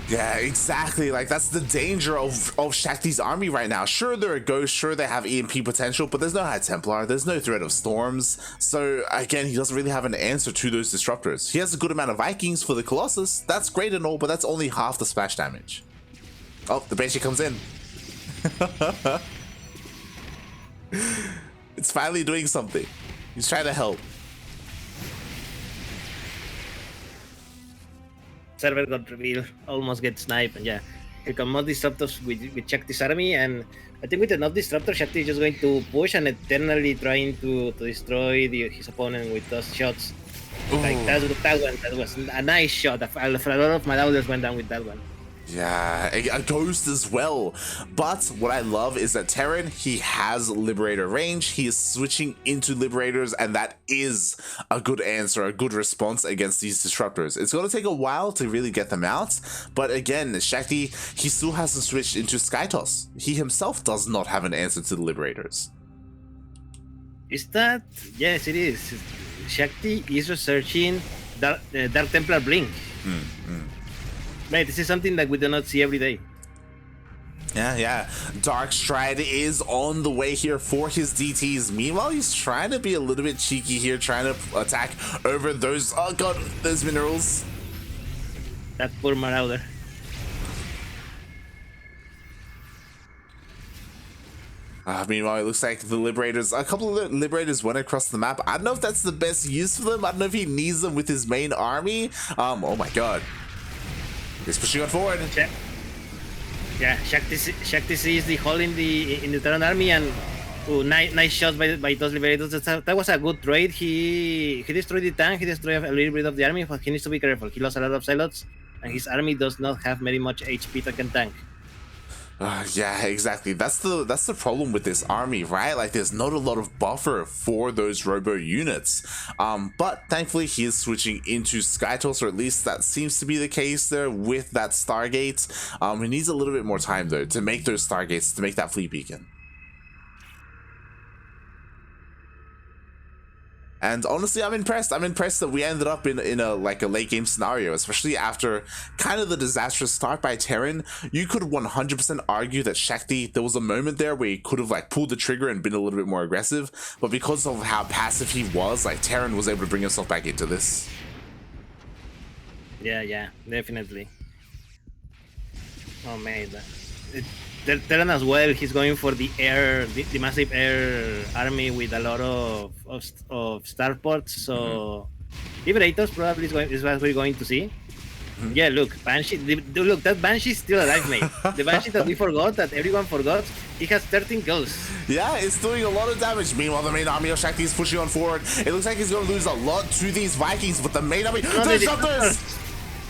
Yeah, exactly. Like, that's the danger of Shakti's army right now. Sure, they're a ghost. Sure, they have EMP potential, but there's no High Templar. There's no threat of storms. So, again, he doesn't really have an answer to those disruptors. He has a good amount of Vikings for the Colossus. That's great and all, but that's only half the splash damage. Oh, the Banshee comes in. It's finally doing something. He's trying to help. Server got revealed, almost get sniped, and yeah, here come more disruptors with Shakti's army, and I think with enough disruptors, Shakti is just going to push and eternally trying to destroy his opponent with those shots. Like that was a nice shot. A lot of marauders went down with that one. Yeah, a ghost as well. But what I love is that TerraN, he has Liberator range. He is switching into Liberators, and that is a good answer, a good response against these disruptors. It's going to take a while to really get them out, but again, Shakti, he still hasn't switched into Skytoss. He himself does not have an answer to the Liberators. Is that? Yes, it is. Shakti is researching Dark Templar Blink. Mate, this is something that we do not see every day. Yeah. Dark Stride is on the way here for his DTs. Meanwhile, he's trying to be a little bit cheeky here, trying to attack over those, oh god, those minerals. That poor Marauder. Meanwhile, it looks like the Liberators, a couple of Liberators went across the map. I don't know if that's the best use for them. I don't know if he needs them with his main army. Oh my god. He's pushing on forward. Yeah, Shakti sees the hole in the TerraN army, and nice shots by those Liberators. That was a good trade. He destroyed the tank, he destroyed a little bit of the army, but he needs to be careful. He lost a lot of zealots, and his army does not have very much HP that can tank. Yeah, exactly. That's the problem with this army, right? Like, there's not a lot of buffer for those robo units. But thankfully he is switching into Skytoss, or at least that seems to be the case there with that Stargate. He needs a little bit more time though to make those Stargates, to make that fleet beacon. And honestly, I'm impressed. I'm impressed that we ended up in a like a late game scenario, especially after kind of the disastrous start by TerraN. You could 100% argue that Shakti, there was a moment there where he could have like pulled the trigger and been a little bit more aggressive, but because of how passive he was, like TerraN was able to bring himself back into this. Yeah, definitely. Oh man, TerraN as well. He's going for the air, the massive air army with a lot of starports. So Liberators probably is what we're going to see. Yeah, look, Banshee. Look, that Banshee is still alive, mate. The Banshee that we forgot, that everyone forgot, he has 13 kills. Yeah, it's doing a lot of damage. Meanwhile, the main army of Shakti is pushing on forward. It looks like he's going to lose a lot to these Vikings, but the main army... Disruptors!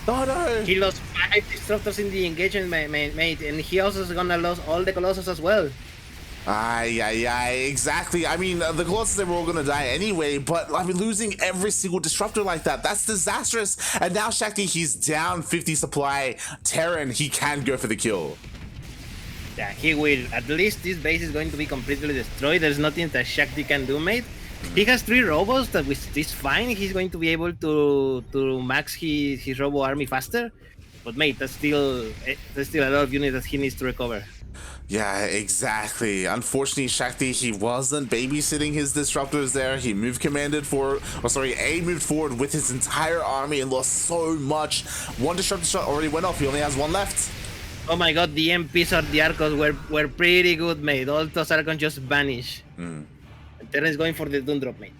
Oh no! He lost 5 Disruptors in the engagement, mate, and he also is gonna lose all the Colossus as well. Exactly. I mean, the Colossus, they were all gonna die anyway, but I mean, losing every single Disruptor like that, that's disastrous. And now Shakti, he's down 50 supply. TerraN, he can go for the kill. Yeah, he will. At least this base is going to be completely destroyed. There's nothing that Shakti can do, mate. He has 3 robots that is fine. He's going to be able to max his robo army faster. But mate, there's still a lot of units that he needs to recover. Yeah, exactly. Unfortunately, Shakti, he wasn't babysitting his disruptors there. He moved moved forward with his entire army and lost so much. One disruptor shot already went off. He only has 1 left. Oh my god, the MPs or the Arcos were pretty good, mate. All those Arcos just vanish. TerraN is going for the Doom Drop, mate.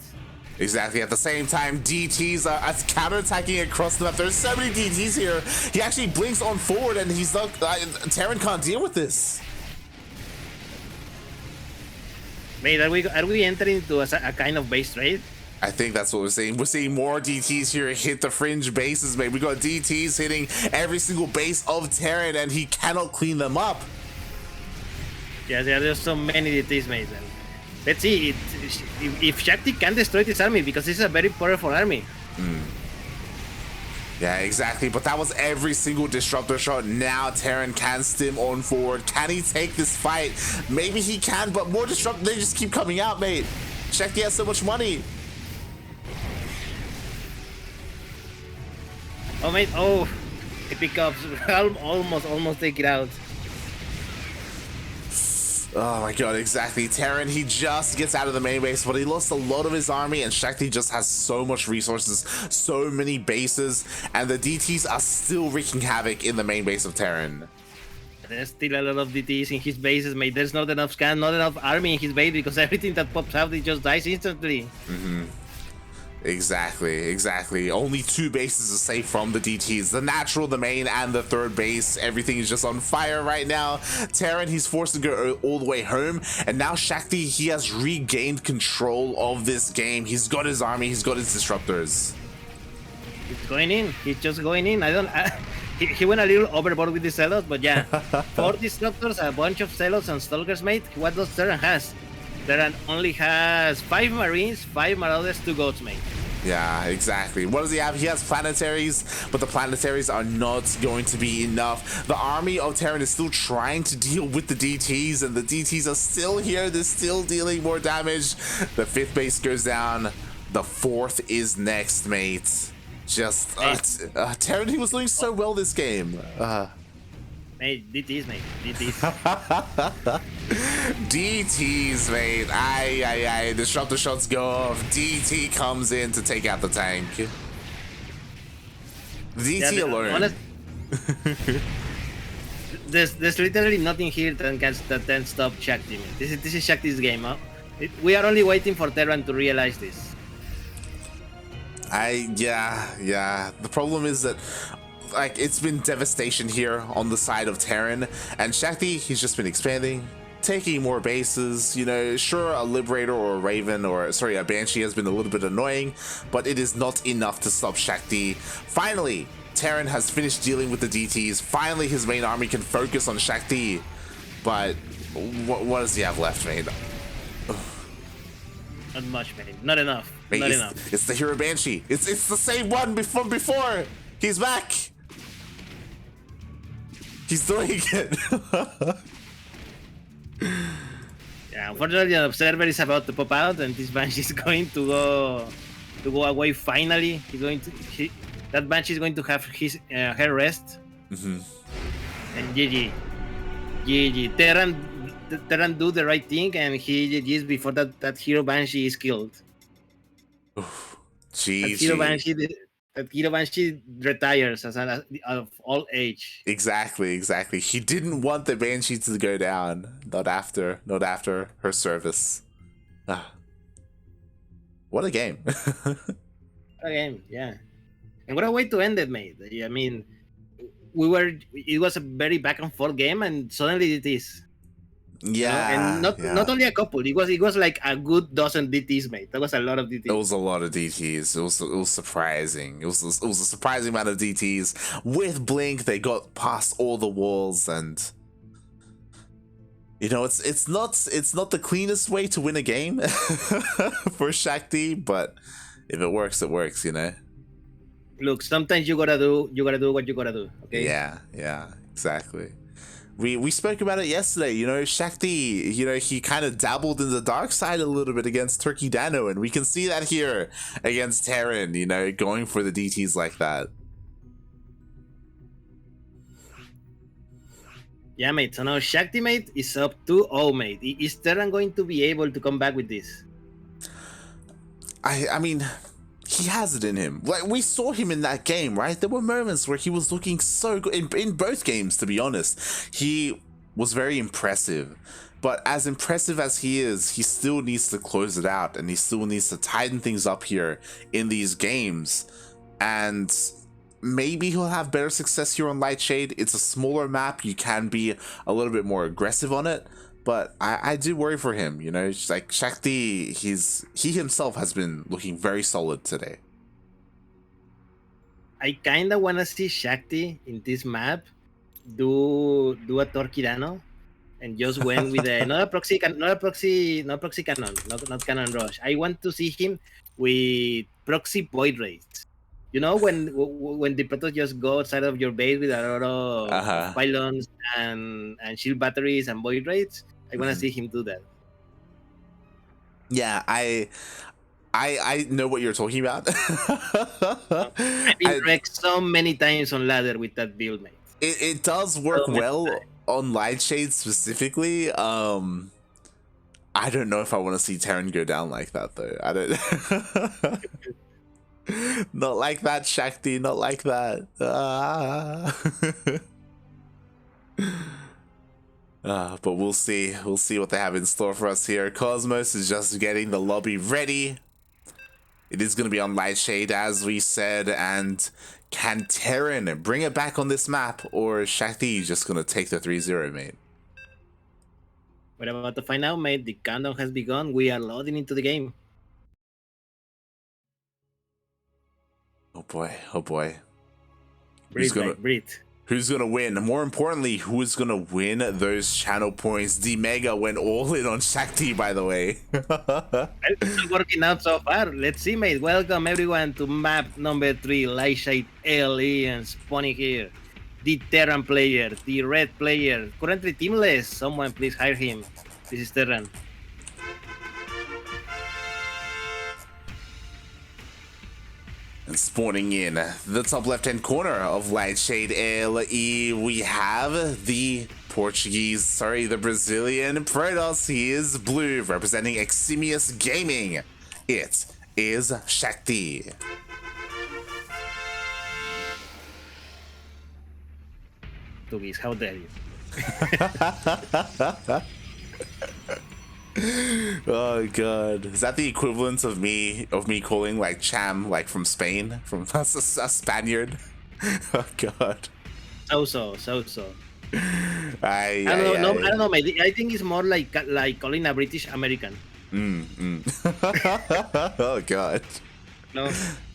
Exactly. At the same time, DTs are counterattacking across the map. There's so many DTs here. He actually blinks on forward, and he's not. TerraN can't deal with this. Mate, are we entering into a kind of base trade? I think that's what we're seeing. We're seeing more DTs here hit the fringe bases, mate. We got DTs hitting every single base of TerraN, and he cannot clean them up. Yeah, there's so many DTs, mate. Let's see if Shakti can destroy this army, because this is a very powerful army. Yeah, exactly. But that was every single disruptor shot. Now TerraN can stim on forward. Can he take this fight? Maybe he can, but more disruptors, they just keep coming out, mate. Shakti has so much money. Oh, mate. Oh, he pick up. almost take it out. Oh my god, exactly. TerraN, he just gets out of the main base, but he lost a lot of his army, and Shakti just has so much resources, so many bases, and the DTs are still wreaking havoc in the main base of TerraN. There's still a lot of DTs in his bases, mate. There's not enough scan, not enough army in his base, because everything that pops out, it just dies instantly. Exactly. Only 2 bases are safe from the DTs. The natural, the main, and the 3rd base. Everything is just on fire right now. TerraN, he's forced to go all the way home. And now Shakti, he has regained control of this game. He's got his army. He's got his disruptors. He's going in. He's just going in. He went a little overboard with the Zealots, but yeah. 4 disruptors, a bunch of Zealots and Stalkers, mate. What does TerraN has? TerraN only has 5 Marines, 5 Marauders, 2 Goats, mate. Yeah, exactly. What does he have? He has planetaries, but the planetaries are not going to be enough. The army of TerraN is still trying to deal with the DTs, and the DTs are still here. They're still dealing more damage. The 5th base goes down. The 4th is next, mate. Just TerraN, he was doing so well this game. Mate, DTs, mate. DTs. DTs, mate. Aye. Disruptor shots go off. DT comes in to take out the tank. DT alone. There's literally nothing here that can stop Shakti, mate. This is Shakti's game, huh? We are only waiting for TerraN to realize this. Yeah. The problem is that, like, it's been devastation here on the side of TerraN, and Shakti, he's just been expanding, taking more bases. You know, sure, a Liberator or a Raven, or sorry, a Banshee has been a little bit annoying, but it is not enough to stop Shakti. Finally, TerraN has finished dealing with the DTs. Finally, his main army can focus on Shakti. But what does he have left, mate? Not much, man. Not enough. Mate, Not enough. It's the Hero Banshee. It's the same one from before. He's back. He's doing it. Yeah, unfortunately, the observer is about to pop out, and this Banshee is going to go away. Finally, that Banshee is going to have her rest. Mm-hmm. And GG. TerraN do the right thing, and he GG's before that Hero Banshee is killed. GG. That Hero Banshee retires of old age. Exactly. He didn't want the Banshee to go down. Not after her service. What a game. What a game, yeah. And what a way to end it, mate. I mean, it was a very back and forth game, and suddenly it is. Yeah, and not only a couple. It was like a good dozen DTs, mate. That was a lot of DTs. It was a lot of DTs. It was surprising. It was a surprising amount of DTs. With Blink, they got past all the walls, and it's not the cleanest way to win a game for Shakti, but if it works, it works. Look, sometimes you gotta do what you gotta do. Okay. Yeah, exactly. We spoke about it yesterday. Shakti, he kind of dabbled in the dark side a little bit against Turkey Dano, and we can see that here against TerraN, going for the DTs like that. Yeah, mate. So now Shakti, mate, is up 2-0, mate. Is TerraN going to be able to come back with this? I mean, he has it in him. Like, we saw him in that game, right? There were moments where he was looking so good in both games, to be honest. He was very impressive. But as impressive as he is, he still needs to close it out, and he still needs to tighten things up here in these games. And maybe he'll have better success here on Lightshade. It's a smaller map. You can be a little bit more aggressive on it. But I do worry for him, It's like Shakti, he himself has been looking very solid today. I kind of want to see Shakti in this map do a Turkey Dano and just went with not a proxy cannon, not cannon rush. I want to see him with proxy void rates. When the Protoss just go outside of your base with a lot of pylons and shield batteries and void rates, I want to see him do that. Yeah, I know what you're talking about. I've been wrecked so many times on ladder with that build, mate. It does work well on Lightshade specifically. I don't know if I want to see TerraN go down like that though. I don't. Not like that, Shakti. Not like that. But we'll see. We'll see what they have in store for us here. Cosmos is just getting the lobby ready. It is going to be on Lightshade, as we said. And can TerraN bring it back on this map, or is Shakti just going to take the 3-0, mate? We're about to find out, mate. The countdown has begun. We are loading into the game. Oh boy, oh boy. Breathe. Who's gonna win? More importantly, who is gonna win those channel points? D-Mega went all in on Shakti, by the way. It's working out so far. Let's see, mate. Welcome everyone to map number 3, Lightshade LE, and spawning here. The TerraN player, the red player, currently teamless. Someone please hire him. This is TerraN. And spawning in the top left-hand corner of Lightshade LE, we have the Brazilian Protoss. He is blue, representing Eximius Gaming. It is Shakti. Tugis, how dare you? Oh god, is that the equivalent of me calling like Cham, like from Spain, from a Spaniard? Oh god. So. I don't know, mate. I think it's more like calling a British American. Oh god. No.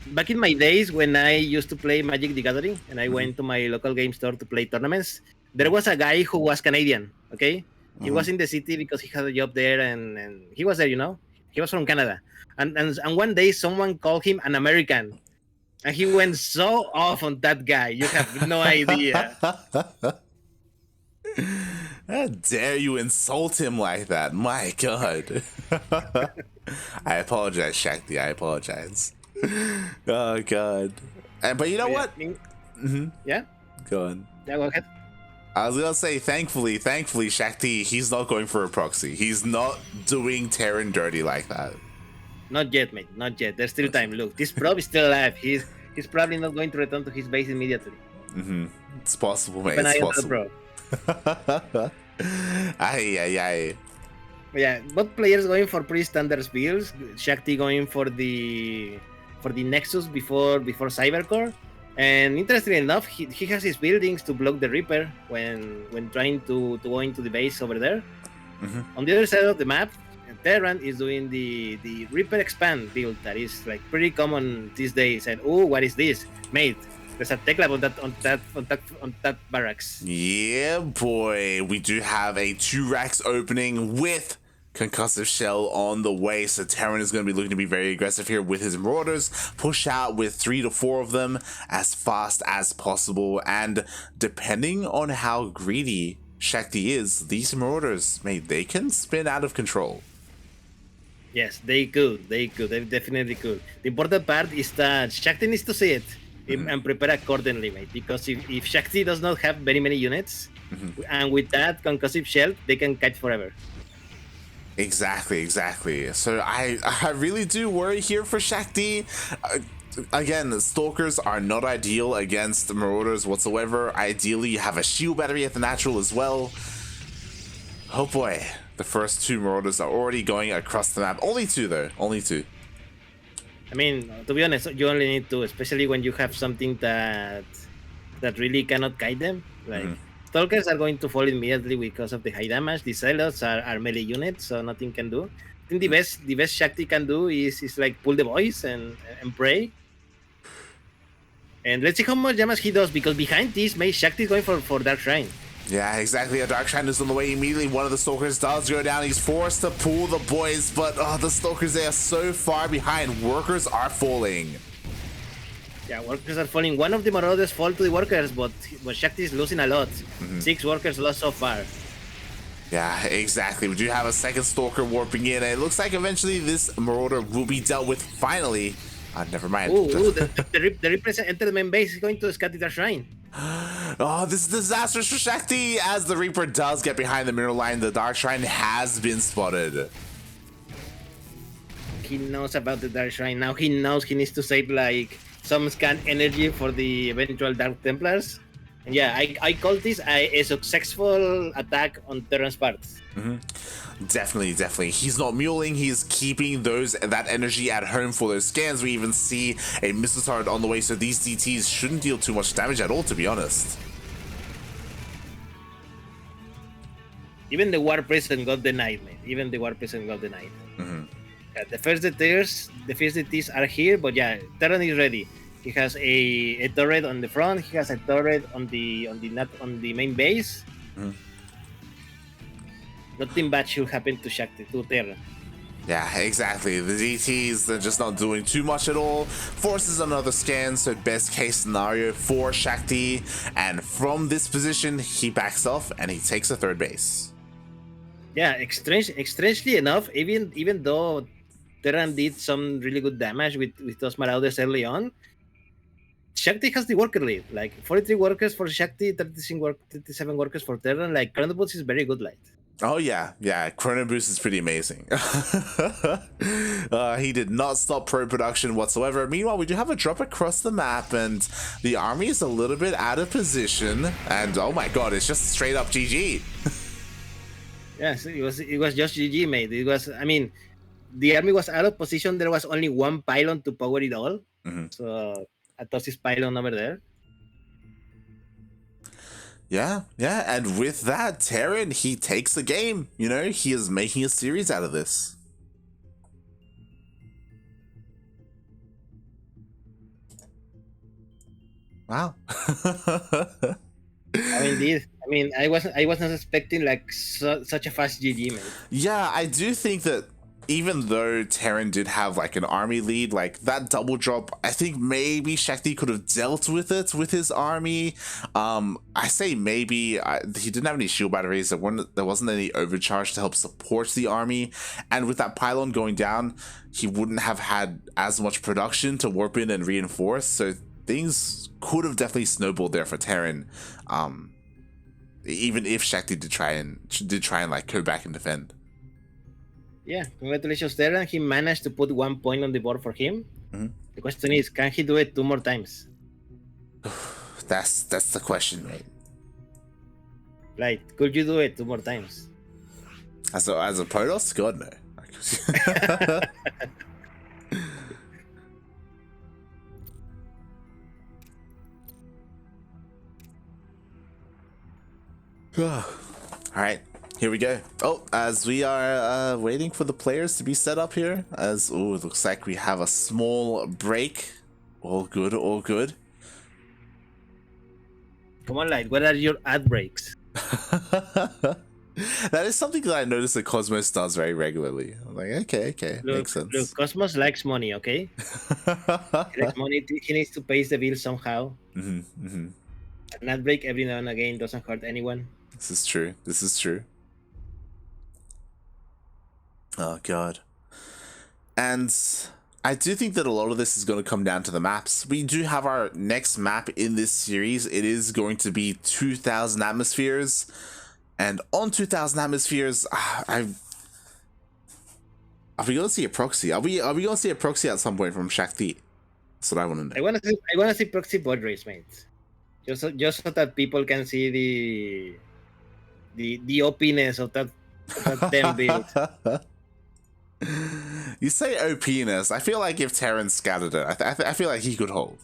Back in my days when I used to play Magic the Gathering and I went to my local game store to play tournaments, there was a guy who was Canadian, okay? He was in the city because he had a job there, and he was there, you know. He was from Canada, and one day someone called him an American, and he went so off on that guy. You have no idea. How dare you insult him like that? My God. I apologize, Shakti. I apologize. Oh God. But you know what? Yeah. Go on. Yeah, go ahead. I was gonna say, thankfully, Shakti, he's not going for a proxy. He's not doing TerraN dirty like that. Not yet, mate. Not yet. There's still time. Look, this probe is still alive. He's probably not going to return to his base immediately. It's possible, mate. It's possible. Ay. Yeah, both players going for pretty standard builds. Shakti going for the Nexus before Cybercore. And interestingly enough, he has his buildings to block the Reaper when trying to go into the base over there. On the other side of the map, TerraN is doing the Reaper expand build that is like pretty common these days. And oh, what is this, mate? There's a tech lab on that barracks. Yeah, boy, we do have a 2 racks opening with concussive shell on the way, so TerraN is going to be looking to be very aggressive here with his marauders, push out with 3 to 4 of them as fast as possible, and depending on how greedy Shakti is, these marauders, mate, they can spin out of control. Yes, they definitely could. The important part is that Shakti needs to see it and prepare accordingly, mate, because if Shakti does not have very many units, and with that concussive shell, they can catch forever. Exactly. So I really do worry here for Shakti. Again, Stalkers are not ideal against Marauders whatsoever. Ideally, you have a shield battery at the natural as well. Oh boy, the first 2 Marauders are already going across the map. Only 2 though, only 2. I mean, to be honest, you only need 2, especially when you have something that really cannot guide them. Like Stalkers are going to fall immediately because of the high damage. The Zealots are melee units, so nothing can do. I think the best Shakti can do is like pull the boys and pray. And let's see how much damage he does, because behind this, Shakti is going for Dark Shrine. Yeah, exactly. A Dark Shrine is on the way immediately. One of the Stalkers does go down. He's forced to pull the boys, but the Stalkers, they are so far behind. Workers are falling. Yeah, workers are falling. One of the Marauders fall to the workers, but Shakti is losing a lot. 6 workers lost so far. Yeah, exactly. We do have a second Stalker warping in, and it looks like eventually this Marauder will be dealt with finally. Never mind. The Reaper entered the main base. He's going to scatter the shrine. Oh, this is disastrous for Shakti. As the Reaper does get behind the mineral line, the Dark Shrine has been spotted. He knows about the Dark Shrine. Now he knows he needs to save like some scan energy for the eventual Dark Templars. And yeah, I call this a successful attack on TerraN's part. Definitely. He's not muling. He's keeping that energy at home for those scans. We even see a missile turret on the way, so these DTs shouldn't deal too much damage at all, to be honest. Even the War Prison got denied, mate. The first DTs are here, but yeah, TerraN is ready. He has a turret on the front. He has a turret on the main base. Nothing bad should happen to Shakti, to TerraN. Yeah, exactly. The DTs, they're just not doing too much at all. Forces another scan, so best case scenario for Shakti. And from this position, he backs off and he takes a 3rd base. Yeah, strangely enough, even though TerraN did some really good damage with those Marauders early on, Shakti has the worker lead. Like 43 workers for Shakti, 37 workers for TerraN. Like Chrono Boost is very good light. Oh yeah, Chrono Boost is pretty amazing. He did not stop pro production whatsoever. Meanwhile, we do have a drop across the map, and the army is a little bit out of position. And oh my god, it's just straight up GG. Yes, it was just GG, mate. It was, I mean, the army was out of position. There was only one pylon to power it all. So Atos's pylon over there. Yeah, and with that, TerraN, he takes the game. You know, he is making a series out of this. Wow. Oh, indeed. I mean, I wasn't expecting like such a fast GG, mate. Yeah, I do think that even though TerraN did have like an army lead, like that double drop, I think maybe Shakti could have dealt with it with his army. I say maybe he didn't have any shield batteries. There wasn't any overcharge to help support the army, and with that pylon going down, he wouldn't have had as much production to warp in and reinforce. So things could have definitely snowballed there for TerraN. Even if Shakti did try and like go back and defend. Yeah, congratulations there, and he managed to put 1 point on the board for him. The question is, can he do it 2 more times? That's the question, mate. Like, could you do it 2 more times? As a Protoss? God, no. All right, here we go. Oh, as we are waiting for the players to be set up here, it looks like we have a small break. All good, all good. Come on, Light, what are your ad breaks? That is something that I notice that Cosmos does very regularly. I'm like, okay, makes sense. Look, Cosmos likes money, okay? He likes money. He needs to pay the bill somehow. An ad break every now and again doesn't hurt anyone. This is true. Oh god. And I do think that a lot of this is going to come down to the maps. We do have our next map in this series. It is going to be 2000 atmospheres. And on 2000 atmospheres, are we going to see a proxy? Are we going to see a proxy at some point from Shakti? That's what I want to know. I want to see proxy board race, mate. Just so that people can see the OP-ness of that damn build. You say OP-ness. I feel like if TerraN scattered it, I feel like he could hold.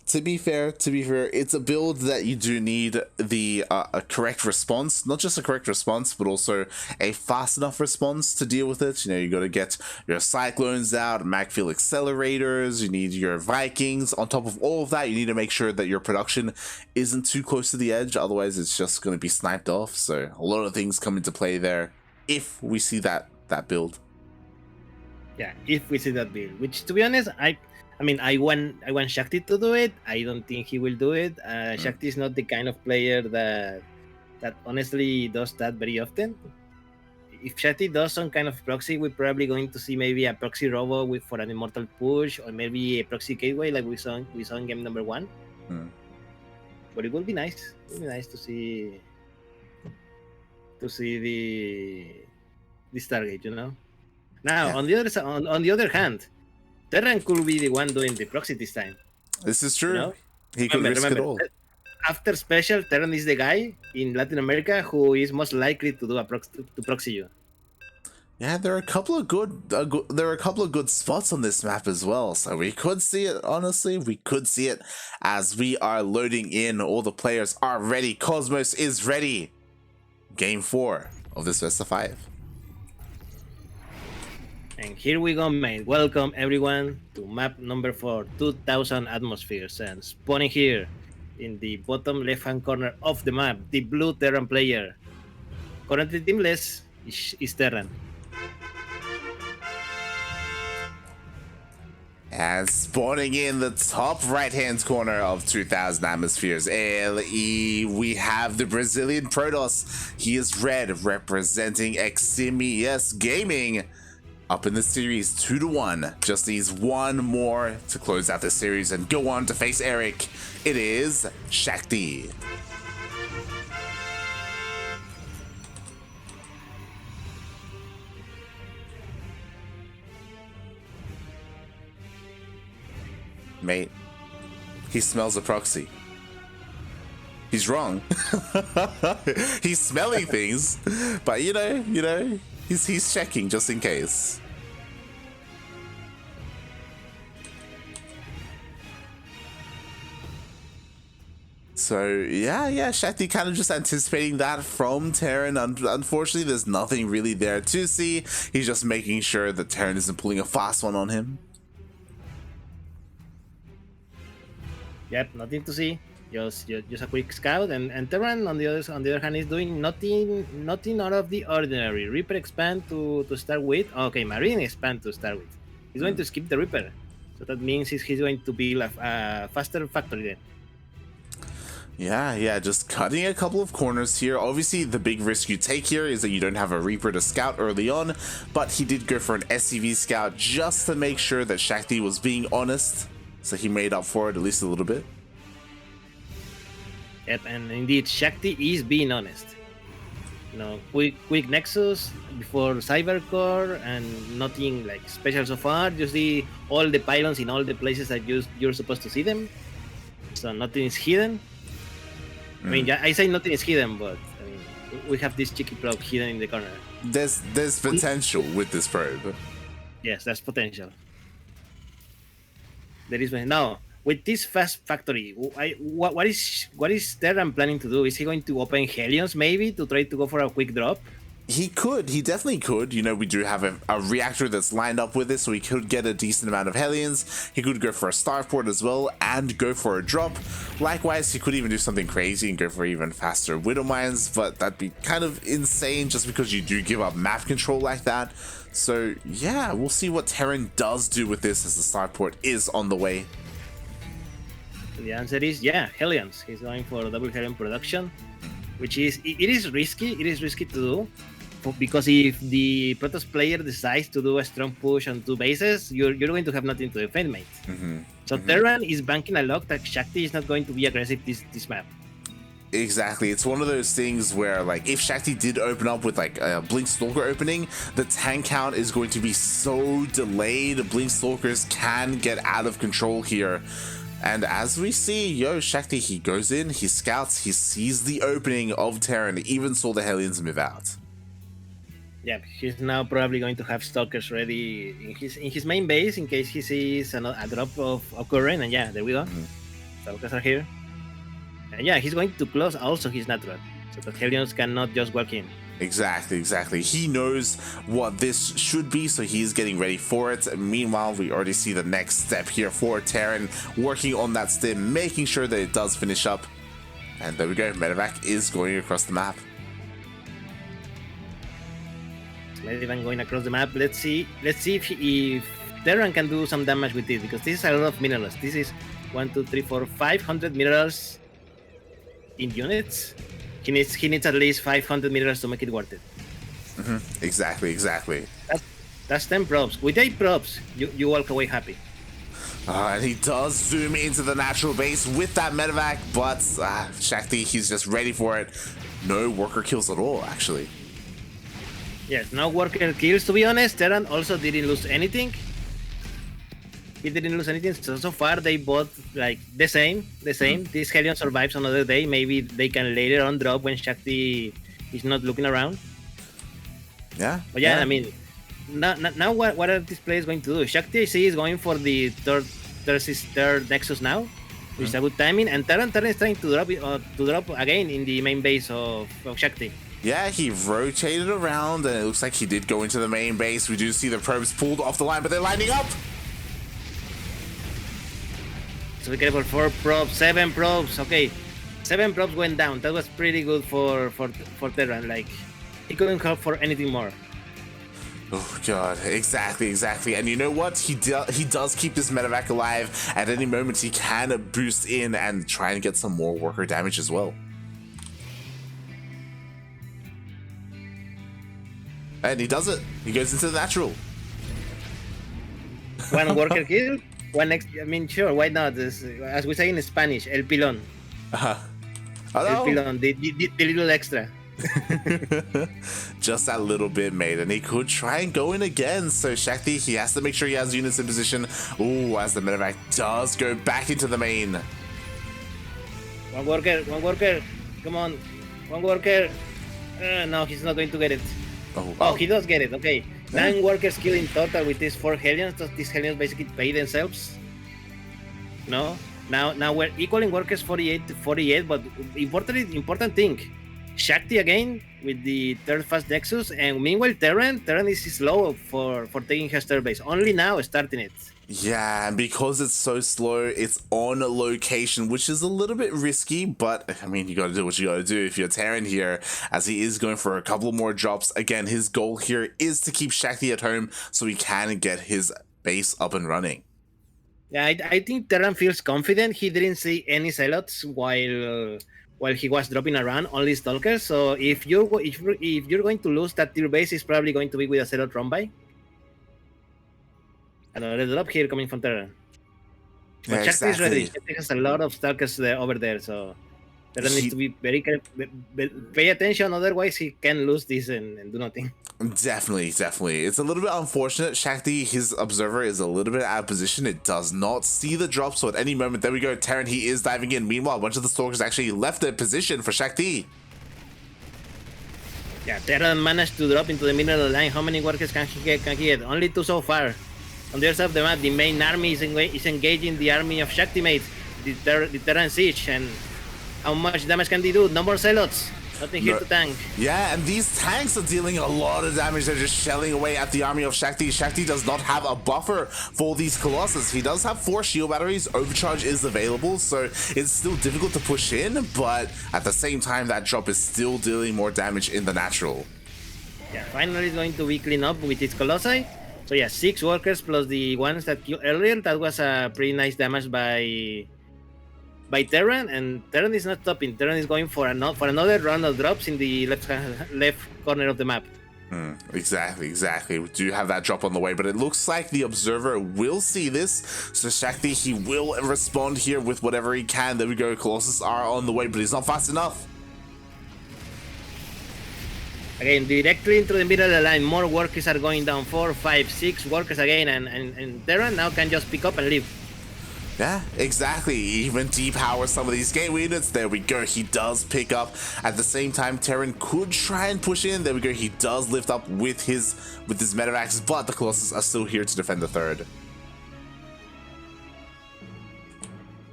To be fair, it's a build that you do need the a correct response, not just a correct response, but also a fast enough response to deal with it. You know, you got to get your cyclones out, Macfield accelerators, you need your Vikings. On top of all of that, you need to make sure that your production isn't too close to the edge, otherwise it's just going to be sniped off. So a lot of things come into play there if we see that build. Yeah, if we see that build, which to be honest, I mean, I want Shakti to do it. I don't think he will do it. Shakti is not the kind of player that honestly does that very often. If Shakti does some kind of proxy, we're probably going to see maybe a proxy robo for an immortal push, or maybe a proxy gateway like we saw in game number 1. But it would be nice. It would be nice to see the Stargate, you know. Now, yeah. on the other hand, TerraN could be the one doing the proxy this time. This is true. You know? He could risk it all. After special, TerraN is the guy in Latin America who is most likely to do to proxy you. Yeah, there are a couple of good spots on this map as well. So we could see it. Honestly, we could see it as we are loading in. All the players are ready. Cosmos is ready. Game 4 of this best of 5. And here we go, mate. Welcome everyone to map number 4, 2000 atmospheres, and spawning here in the bottom left-hand corner of the map, the blue TerraN player. Currently teamless is TerraN. And spawning in the top right-hand corner of 2000 atmospheres, LE, we have the Brazilian Protoss. He is red, representing Eximius Gaming. Up in the series 2-1, just needs one more to close out the series and go on to face Eric. It is Shakti. Mate, he smells a proxy. He's wrong. He's smelling things, but you know, he's checking just in case. So yeah, Shakti kind of just anticipating that from TerraN. Unfortunately, there's nothing really there to see. He's just making sure that TerraN isn't pulling a fast one on him. Yep, nothing to see. Just a quick scout, and TerraN on the other hand is doing nothing out of the ordinary. Reaper expand to start with. Okay, Marine expand to start with. He's going to skip the Reaper, so that means he's going to be a faster factory then. Yeah, just cutting a couple of corners here. Obviously, the big risk you take here is that you don't have a Reaper to scout early on, but he did go for an SCV scout just to make sure that Shakti was being honest, so he made up for it at least a little bit. Yep, and indeed, Shakti is being honest. Quick Nexus before Cybercore, and nothing like special so far. You see all the pylons in all the places that you're supposed to see them, so nothing is hidden. I mean, I say nothing is hidden, but I mean, we have this cheeky probe hidden in the corner. There's potential with this probe. Yes, there's potential. There is now with this fast factory. What is TerraN planning to do? Is he going to open Hellions maybe to try to go for a quick drop? He definitely could. We do have a reactor that's lined up with this, so he could get a decent amount of Hellions. He could go for a starport as well and go for a drop. Likewise, he could even do something crazy and go for even faster Widow Mines, but that'd be kind of insane just because you do give up map control like that. So yeah, we'll see what TerraN does do with this as the starport is on the way. The answer is Hellions. He's going for double Hellion production, which is risky. It is risky to do, because if the Protoss player decides to do a strong push on two bases, you're going to have nothing to defend, mate. So TerraN is banking a lot that Shakti is not going to be aggressive this map. Exactly. It's one of those things where, like, if Shakti did open up with like a Blink Stalker opening, the tank count is going to be so delayed. Blink Stalkers can get out of control here. And as we see, Shakti, he goes in, he scouts, he sees the opening of TerraN, even saw the Hellions move out. Yeah, he's now probably going to have stalkers ready in his main base in case he sees a drop of occurring. And yeah, there we go. Stalkers are here. And yeah, he's going to close also his natural, so that Hellions cannot just walk in. Exactly. He knows what this should be, so he's getting ready for it. Meanwhile, we already see the next step here for TerraN, working on that stim, making sure that it does finish up. And there we go, Medevac is going across the map. Medevac going across the map. Let's see if TerraN can do some damage with it, because this is a lot of minerals. This is 500 minerals in units. He needs at least 500 minerals to make it worth it. Exactly. That's 10 probes. With 8 probes, you walk away happy. And he does zoom into the natural base with that medevac, but Shakti, he's just ready for it. No worker kills at all, actually. Yes, no worker kills, to be honest. TerraN also didn't lose anything. He didn't lose anything, so far they both like the same. This Hellion survives another day. Maybe they can later on drop when Shakti is not looking around. Yeah. But yeah. I mean, now what are these players going to do? Shakti, I see, is going for the third Nexus now, which is a good timing. And TerraN is trying to drop again in the main base of Shakti. Yeah, he rotated around, and it looks like he did go into the main base. We do see the probes pulled off the line, but they're lining up. So be careful, 4 probes, 7 probes. Okay, 7 probes went down. That was pretty good for TerraN. Like, he couldn't hope for anything more. Oh god, exactly. And you know what? He does keep this medevac alive. At any moment, he can boost in and try and get some more worker damage as well. And he does it. He goes into the natural. One worker kill. One next. I mean, sure, why not? As we say in Spanish, el pilón. El pilón, the little extra. Just that little bit, mate, and he could try and go in again. So Shakti, he has to make sure he has units in position. Ooh, as the medevac does go back into the main. One worker. Come on, one worker. No, he's not going to get it. Oh, he does get it. Okay. 9 workers killed in total with these 4 Hellions. These Hellions basically pay themselves. No? Now we're equaling workers 48 to 48, but important thing. Shakti again with the third fast Nexus, and meanwhile TerraN is slow for taking her star base. Only now starting it. Yeah, and because it's so slow, it's on location, which is a little bit risky, but I mean, you gotta do what you gotta do if you're TerraN here, as he is going for a couple more drops. Again, his goal here is to keep Shakti at home so he can get his base up and running. Yeah, I think TerraN feels confident. He didn't see any zealots while he was dropping around, only stalkers. So if you're going to lose that tier base, it's probably going to be with a zealot run by. Another drop here coming from TerraN. But Yeah, Shakti is ready. exactly. Shakti has a lot of stalkers over there, so TerraN needs to be very careful. Pay attention, otherwise he can lose this and do nothing. Definitely. It's a little bit unfortunate. Shakti, his observer is a little bit out of position. It does not see the drop, so at any moment, there we go. TerraN, he is diving in. Meanwhile, a bunch of the stalkers actually left their position for Shakti. Yeah, TerraN managed to drop into the middle of the line. How many workers can he get? Only 2 so far. On the other side of the map, the main army is engaging the army of Shakti mates, the TerraN siege, and how much damage can they do? No more zealots. Nothing here to tank. Yeah, and these tanks are dealing a lot of damage. They're just shelling away at the army of Shakti. Shakti does not have a buffer for these Colossus. He does have 4 shield batteries. Overcharge is available, so it's still difficult to push in, but at the same time, that drop is still dealing more damage in the natural. Yeah, finally it's going to be cleaned up with its Colossi. So yeah, 6 workers plus the ones that killed earlier. That was a pretty nice damage by TerraN, and TerraN is not stopping. TerraN is going for another round of drops in the left corner of the map. Exactly. We do have that drop on the way, but it looks like the observer will see this. So Shakti, he will respond here with whatever he can. There we go. Colossus are on the way, but he's not fast enough. Again, directly into the middle of the line. More workers are going down. 4, 5, 6 workers again, and TerraN now can just pick up and leave. Yeah, exactly. Even depower some of these gateway units. There we go. He does pick up. At the same time, TerraN could try and push in. There we go. He does lift up with his Medivacs, but the Colossus are still here to defend the third.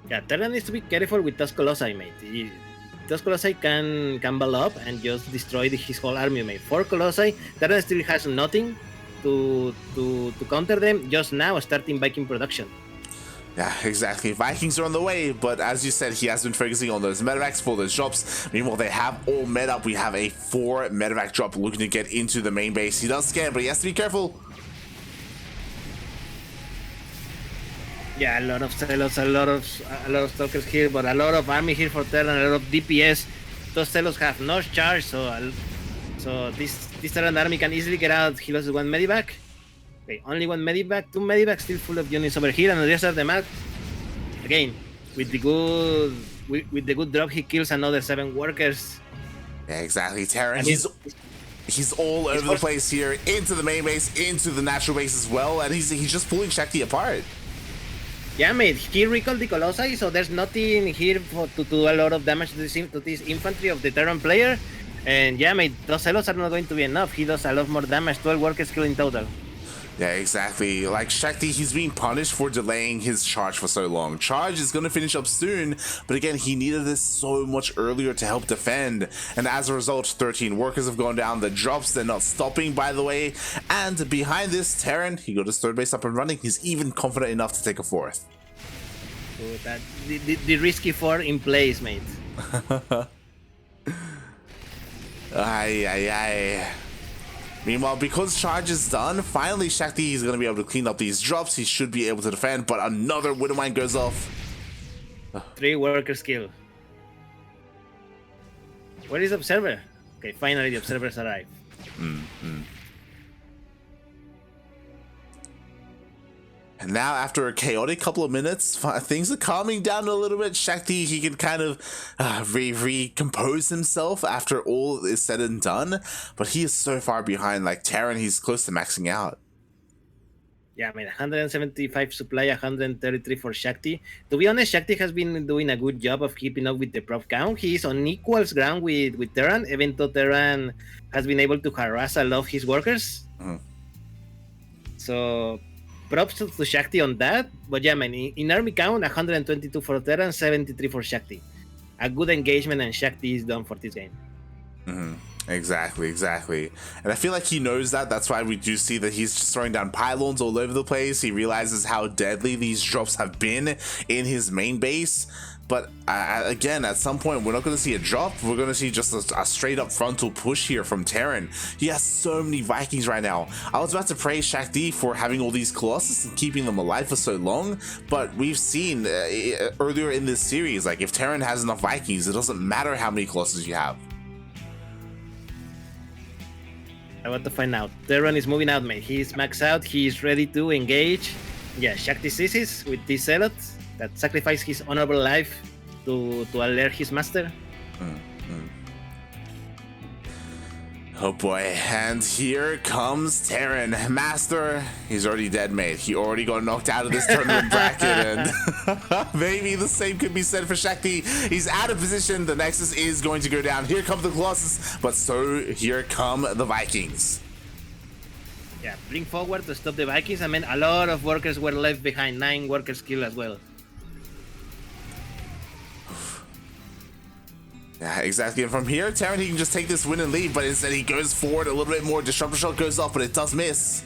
Yeah, TerraN needs to be careful with those Colossi, mate. Those Colossi can ball up and just destroy his whole army, mate. 4 Colossi, TerraN still has nothing to counter them. Just now starting Viking production. Yeah, exactly. Vikings are on the way, but as you said, he has been focusing on those medevacs for those drops. Meanwhile, they have all met up. We have a 4 medevac drop looking to get into the main base. He does scan, but he has to be careful. Yeah, a lot of Celos, a lot of stalkers here, but a lot of army here for TerraN, a lot of DPS. Those Celos have no charge, so this TerraN army can easily get out. He lost 1 medivac. Okay, only 1 medivac, 2 medivacs still full of units over here, and on the other side of the map, again, with the good drop, he kills another 7 workers. Yeah, exactly. TerraN, he's all over the place here, into the main base, into the natural base as well, and he's just pulling Shakti apart. Yeah, mate, he recalled the Colossi, so there's nothing here to do a lot of damage to this infantry of the TerraN player. And yeah, mate, those Celos are not going to be enough. He does a lot more damage, 12 workers killed in total. Yeah, exactly. Like Shakti, he's being punished for delaying his charge for so long. Charge is going to finish up soon, but again, he needed this so much earlier to help defend. And as a result, 13 workers have gone down. The drops, they're not stopping, by the way. And behind this, TerraN, he got his third base up and running. He's even confident enough to take a 4th. So that the risky 4 in place, mate. Aye. Meanwhile, because charge is done, finally Shakti is going to be able to clean up these drops. He should be able to defend, but another Widowmine goes off. 3 workers killed. Where is the observer? Okay, finally the observers arrive. And now, after a chaotic couple of minutes, things are calming down a little bit. Shakti, he can kind of recompose himself after all is said and done. But he is so far behind. Like TerraN, he's close to maxing out. Yeah, I mean, 175 supply, 133 for Shakti. To be honest, Shakti has been doing a good job of keeping up with the prop count. He is on equals ground with TerraN, even though TerraN has been able to harass a lot of his workers. So props to Shakti on that. But yeah, man, in army count, 122 for TerraN, 73 for Shakti. A good engagement, and Shakti is done for this game. Exactly. And I feel like he knows that. That's why we do see that he's just throwing down pylons all over the place. He realizes how deadly these drops have been in his main base. But again, at some point, we're not going to see a drop. We're going to see just a straight up frontal push here from TerraN. He has so many Vikings right now. I was about to praise Shakti for having all these Colossus and keeping them alive for so long. But we've seen earlier in this series, like if TerraN has enough Vikings, it doesn't matter how many Colossus you have. I want to find out. TerraN is moving out, mate. He's maxed out. He's ready to engage. Yeah, Shakti sees with these zealots that sacrifice his honorable life to alert his master. Oh boy, and here comes TerraN. Master, he's already dead, mate. He already got knocked out of this tournament bracket, and maybe the same could be said for Shakti. He's out of position. The Nexus is going to go down. Here come the Colossus, but so here come the Vikings. Yeah, bring forward to stop the Vikings. I mean, a lot of workers were left behind. 9 workers killed as well. Yeah, exactly. And from here, TerraN, he can just take this win and leave, but instead he goes forward a little bit more. Disruptor shot goes off, but it does miss.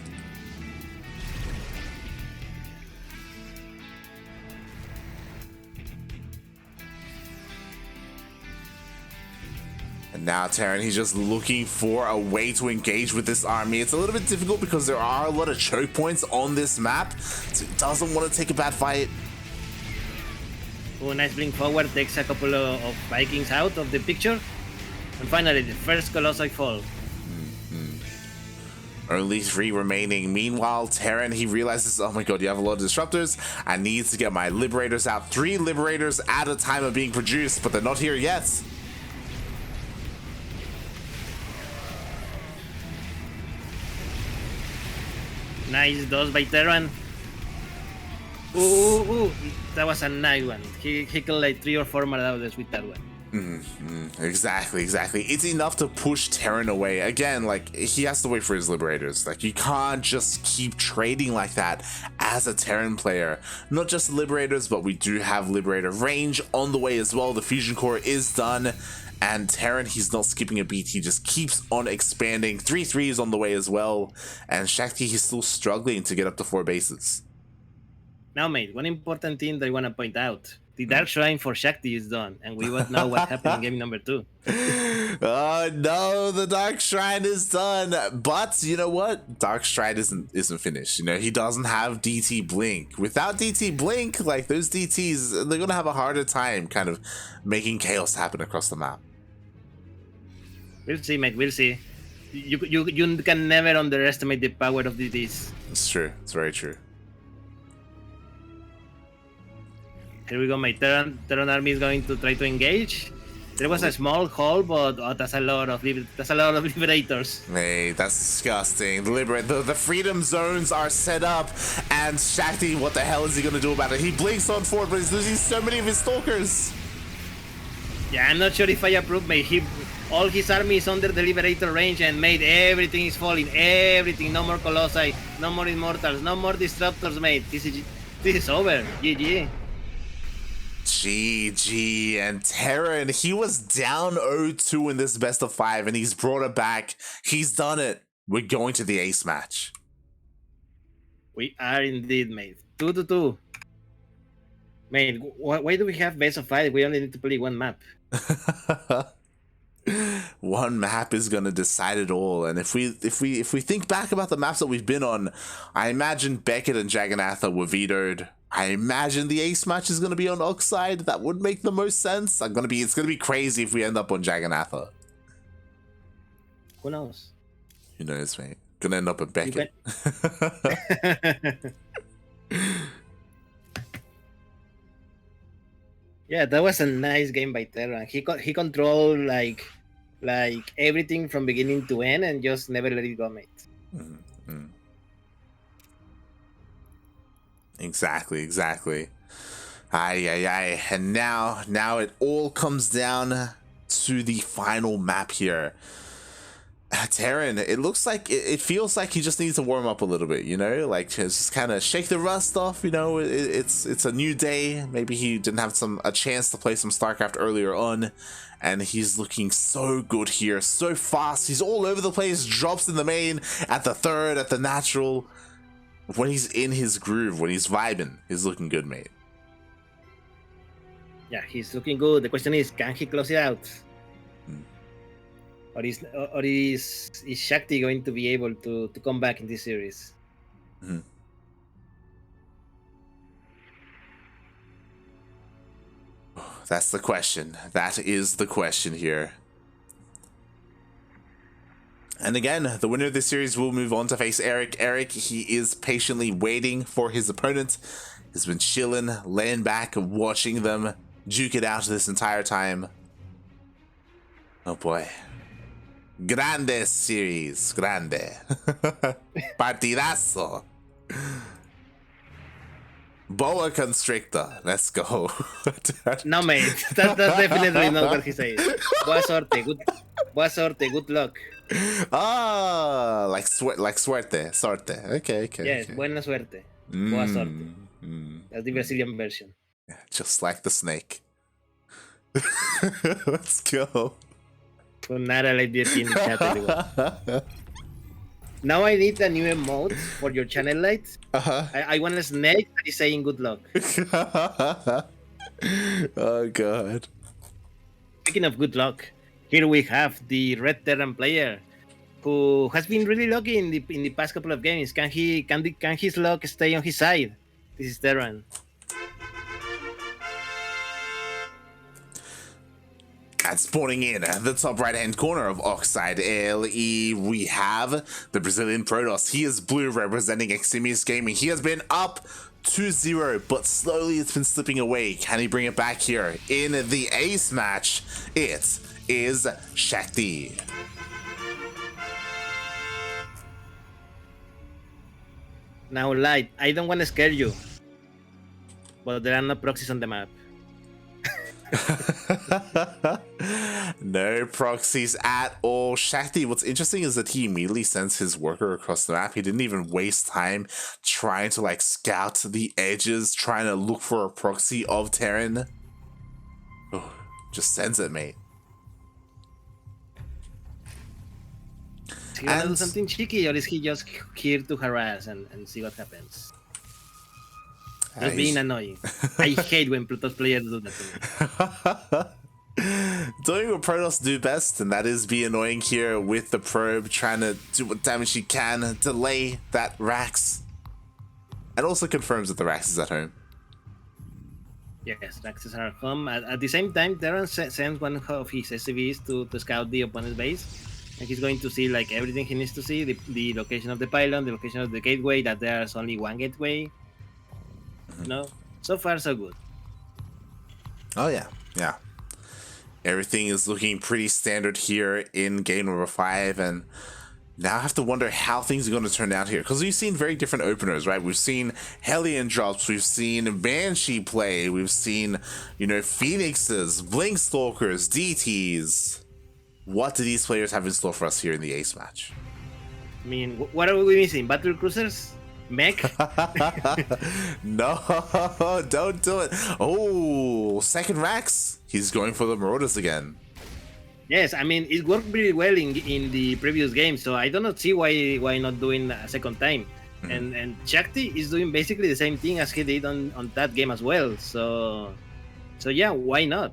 And now TerraN, he's just looking for a way to engage with this army. It's a little bit difficult because there are a lot of choke points on this map, so he doesn't want to take a bad fight. Oh, nice blink forward, takes a couple of Vikings out of the picture. And finally, the first Colossi fall. Only 3 remaining. Meanwhile, TerraN, he realizes, oh my god, you have a lot of disruptors. I need to get my liberators out. 3 liberators at a time are being produced, but they're not here yet. Nice dose by TerraN. Ooh, that was a nice one. He killed like 3 or 4 Marauders with that one. Exactly. It's enough to push TerraN away. Again, like, he has to wait for his liberators. Like, you can't just keep trading like that as a TerraN player. Not just liberators, but we do have liberator range on the way as well. The fusion core is done. And TerraN, he's not skipping a beat. He just keeps on expanding. 3 is on the way as well. And Shakti, he's still struggling to get up to 4 bases. Now, mate, one important thing that I want to point out. The Dark Shrine for Shakti is done, and we won't know what happened in game number 2. Oh no, the Dark Shrine is done. But you know what? Dark Shrine isn't finished. You know, he doesn't have DT Blink. Without DT Blink, like, those DTs, they're gonna have a harder time kind of making chaos happen across the map. We'll see, mate. We'll see. You can never underestimate the power of DTs. It's true. It's very true. Here we go, my TerraN army is going to try to engage. There was a small hole, but that's a lot of liberators. Hey, that's disgusting. The freedom zones are set up, and Shakti, what the hell is he gonna do about it? He blinks on forward, but he's losing so many of his stalkers. Yeah, I'm not sure if I approve, mate. All his army is under the liberator range, and mate, everything is falling. Everything. No more Colossi, no more Immortals, no more Disruptors, mate. This is over. GG. GG. And TerraN, he was down 0-2 in this best of 5, and he's brought it back. He's done it. We're going to the ace match. We are indeed, mate. 2-2. Mate, why do we have best of 5? We only need to play one map. One map is gonna decide it all. And if we think back about the maps that we've been on, I imagine Beckett and Jagannatha were vetoed. I imagine the ace match is gonna be on Oxide. That would make the most sense. It's gonna be crazy if we end up on Jagannatha. Who knows? Who knows, mate? Gonna end up at Beckett. Yeah, that was a nice game by TerraN. He controlled like everything from beginning to end and just never let it go, mate. Mm-hmm. Exactly. Aye. And now it all comes down to the final map here. TerraN, it looks like it feels like he just needs to warm up a little bit, you know, like just kind of shake the rust off. You know, it's a new day. Maybe he didn't have a chance to play some StarCraft earlier on, and he's looking so good here, so fast. He's all over the place. Drops in the main, at the third, at the natural. When he's in his groove, when he's vibing, he's looking good, mate. Yeah, he's looking good. The question is, can he close it out? Or is Shakti going to be able to come back in this series? Mm-hmm. That's the question. That is the question here. And again, the winner of this series will move on to face Eric. Eric, he is patiently waiting for his opponent. He's been chilling, laying back, watching them juke it out this entire time. Oh boy. Grande series, grande. Partidazo. Boa constrictor, let's go. No, mate, that's definitely not what he says. Boa sorte, good luck. Ah, like suerte. Okay. Yes, okay. buena suerte. Boa sorte. That's the Brazilian version. Yeah, just like the snake. Let's go. Nada like this in the chat anyway. Now I need a new emote for your channel lights. I want a snake that is saying good luck. Oh god. Speaking of good luck, here we have the red TerraN player who has been really lucky in the past couple of games. Can his luck stay on his side? This is TerraN. And spawning in the top right hand corner of Oxide LE, we have the Brazilian Protoss. He is blue, representing Eximius Gaming. He has been up 2-0, but slowly it's been slipping away. Can he bring it back here in the ace match? It is Shakti. Now, Light, I don't want to scare you, but there are no proxies on the map. No proxies at all. Shakti, what's interesting is that he immediately sends his worker across the map. He didn't even waste time trying to like scout the edges, trying to look for a proxy of TerraN. Oh, just sends it, mate. Is he gonna do something cheeky, or is he just here to harass and see what happens? Just being annoying. I hate when Protoss players do that to me. Doing what Protoss do best, and that is be annoying here with the probe, trying to do what damage he can, delay that Rax, and also confirms that the Rax is at home. Yes, Rax is at home. At the same time, TerraN sends one of his SCVs to scout the opponent's base, and he's going to see like everything he needs to see: the location of the pylon, the location of the gateway, that there's only one gateway. You know, so far so good. Oh yeah. Everything is looking pretty standard here in game number 5, and now I have to wonder how things are going to turn out here, because we've seen very different openers, right? We've seen Hellion drops, we've seen Banshee play, we've seen, you know, Phoenixes, Blink Stalkers, DTs. What do these players have in store for us here in the ace match? I mean, what are we missing? Battle cruisers? Mech? No, don't do it. Oh, second Rax. He's going for the Marauders again. Yes, I mean, it worked pretty well in the previous game, so I do not see why not doing a second time. And Shakti is doing basically the same thing as he did on that game as well. So yeah, why not?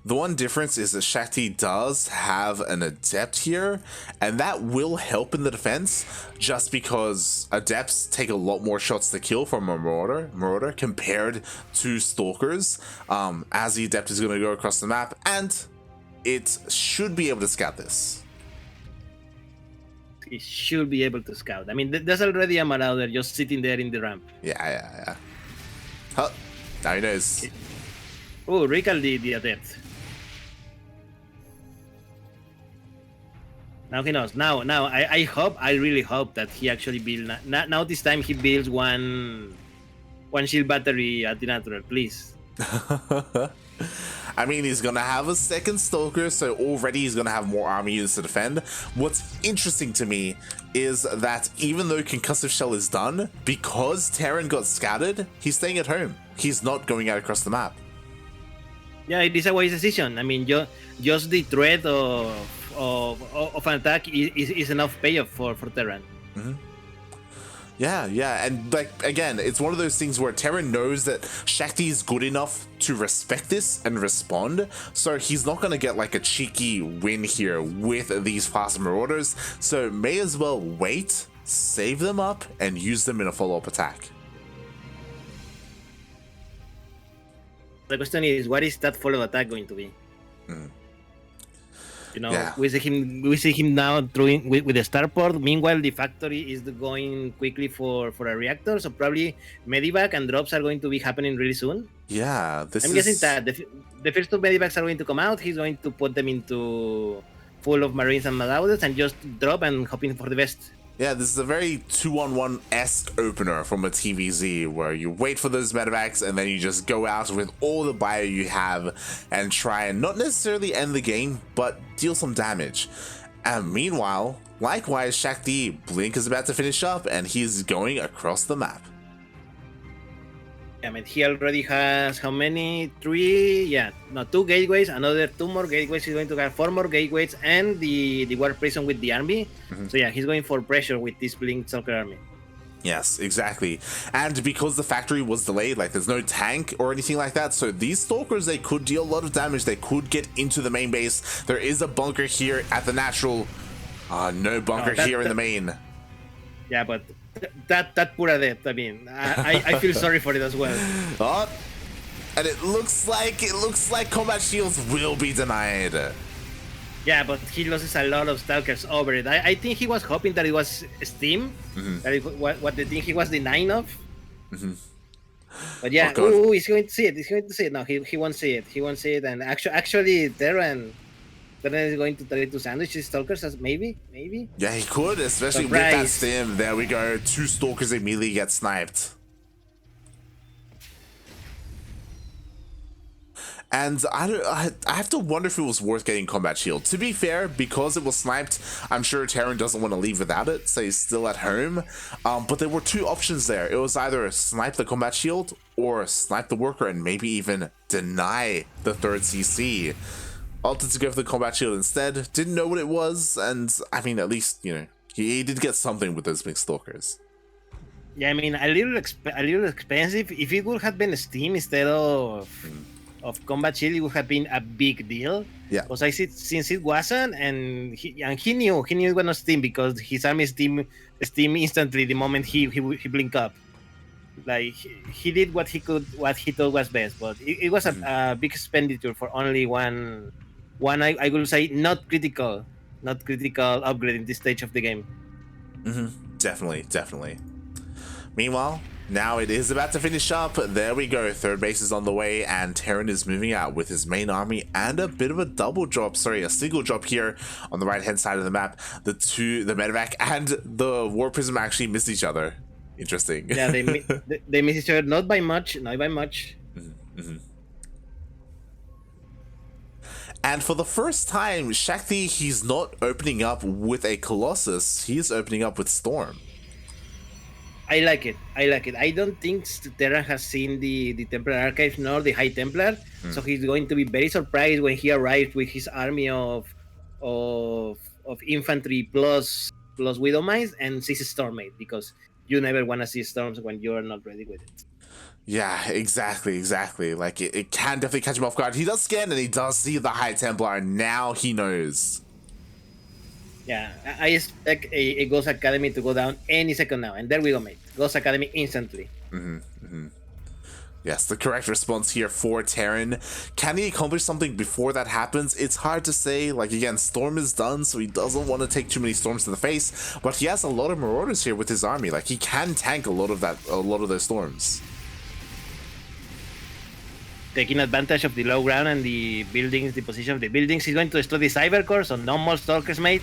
The one difference is that Shakti does have an Adept here, and that will help in the defense, just because Adepts take a lot more shots to kill from a Marauder compared to Stalkers, as the Adept is going to go across the map, and it should be able to scout this. It should be able to scout. I mean, there's already a Marauder just sitting there in the ramp. Yeah. Huh, now he knows. Oh, recall the Adept. Now he knows. Now, I really hope that he actually builds. Now this time he builds one shield battery at the natural, please. I mean, he's gonna have a second Stalker, so already he's gonna have more army units to defend. What's interesting to me is that even though Concussive Shell is done, because TerraN got scattered, he's staying at home. He's not going out across the map. Yeah, it is a wise decision. I mean, just the threat of an attack is enough payoff for TerraN. Mm-hmm. Yeah, and like again, it's one of those things where TerraN knows that Shakti is good enough to respect this and respond, so he's not gonna get like a cheeky win here with these fast marauders, so may as well wait, save them up, and use them in a follow-up attack. The question is, what is that follow-up attack going to be? You know, yeah. we see him now throwing with the starport. Meanwhile, the factory is going quickly for a reactor, so probably medevac and drops are going to be happening really soon. Yeah, I'm guessing that the first two medevacs are going to come out. He's going to put them into full of marines and marauders and just drop and hoping for the best. Yeah, this is a very 2-on-1-esque opener from a TVZ where you wait for those medevacs and then you just go out with all the bio you have and try and not necessarily end the game, but deal some damage. And meanwhile, likewise, Shakti, Blink is about to finish up and he's going across the map. I mean, he already has how many? 2 gateways, another 2 more gateways. He's going to have 4 more gateways and the war prison with the army. So yeah, he's going for pressure with this Blink Stalker army. Yes, exactly. And because the factory was delayed, like there's no tank or anything like that, so these Stalkers, they could deal a lot of damage. They could get into the main base. There is a bunker here at the natural. No bunker here in the main. Yeah, but that poor adept, I mean, I feel sorry for it as well. Oh, and it looks like combat shields will be denied. Yeah, but he loses a lot of Stalkers over it. I think he was hoping that it was Steam, that what the thing he was denying of. But yeah, he's going to see it. He's going to see it. No, he won't see it. He won't see it. And actually, TerraN is going to try to sandwich his Stalkers as maybe. Yeah, he could, especially with that stim. There we go. 2 Stalkers immediately get sniped. And I have to wonder if it was worth getting combat shield. To be fair, because it was sniped, I'm sure TerraN doesn't want to leave without it, so he's still at home. But there were 2 options there. It was either snipe the combat shield or snipe the worker and maybe even deny the 3rd CC. Opted to go for the combat shield instead. Didn't know what it was, and I mean, at least, you know, he did get something with those big Stalkers. Yeah, I mean, a little expensive. If it would have been Steam instead of combat shield, it would have been a big deal. Yeah. Because since it wasn't, and he knew it was not Steam because his army Steam instantly the moment he blinked up. Like he did what he could, what he thought was best, but it was a big expenditure for only one. I will say not critical upgrade in this stage of the game. Definitely. Meanwhile, now it is about to finish up. There we go. 3rd base is on the way, and TerraN is moving out with his main army and a bit of a single drop here on the right hand side of the map. The medevac and the war prism actually miss each other. Interesting. Yeah, they miss each other, not by much. And for the first time, Shakti, he's not opening up with a Colossus, he's opening up with Storm. I like it. I don't think TerraN has seen the Templar Archive nor the High Templar, so he's going to be very surprised when he arrives with his army of infantry plus Widowmice and sees Stormmate, because you never want to see Storms when you're not ready with it. Yeah, exactly. Like, it can definitely catch him off guard. He does scan and he does see the High Templar, and now he knows. Yeah, I expect a Ghost Academy to go down any second now, and there we go, mate. Ghost Academy instantly. Yes, the correct response here for TerraN. Can he accomplish something before that happens? It's hard to say. Like, again, Storm is done, so he doesn't want to take too many Storms to the face, but he has a lot of Marauders here with his army. Like, he can tank a lot of those Storms. Taking advantage of the low ground and the buildings, the position of the buildings. He's going to study Cybercore, so no more Stalkers, mate.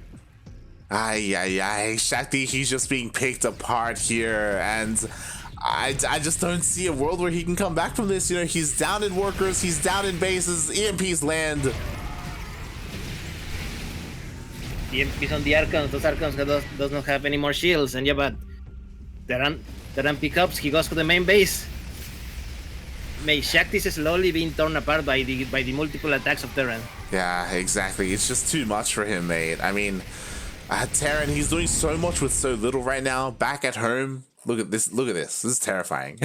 Shakti, he's just being picked apart here, and I just don't see a world where he can come back from this. You know, he's down in workers, he's down in bases, EMPs land. EMPs on the Archons, those Archons does not have any more shields, and yeah, but TerraN pickups, he goes to the main base. Shakti is slowly being torn apart by the multiple attacks of TerraN. Yeah, exactly. It's just too much for him, mate. I mean, TerraN, he's doing so much with so little right now. Back at home, look at this. Look at this. This is terrifying.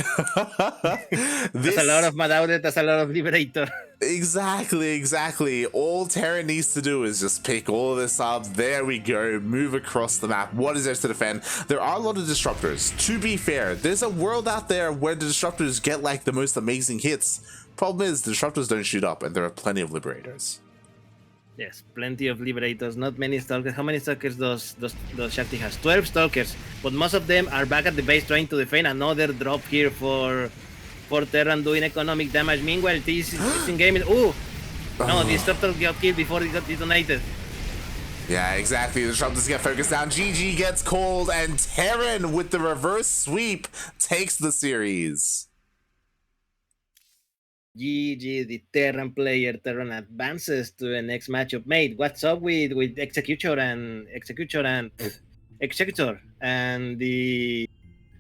There's a lot of Madaudet, there's a lot of Liberator. Exactly. All TerraN needs to do is just pick all of this up. There we go. Move across the map. What is there to defend? There are a lot of disruptors. To be fair, there's a world out there where the disruptors get like the most amazing hits. Problem is, the disruptors don't shoot up, and there are plenty of liberators. Yes, plenty of liberators. Not many stalkers. How many stalkers does Shakti has? 12 stalkers, but most of them are back at the base trying to defend another drop here for TerraN doing economic damage. Meanwhile, this is in game. Ooh! No, the disruptor got killed before it got detonated. Yeah, exactly. The disruptors get focused down. GG gets called, and TerraN with the reverse sweep takes the series. GG, the TerraN player. TerraN advances to the next matchup. Mate, what's up with Executor and Executor and the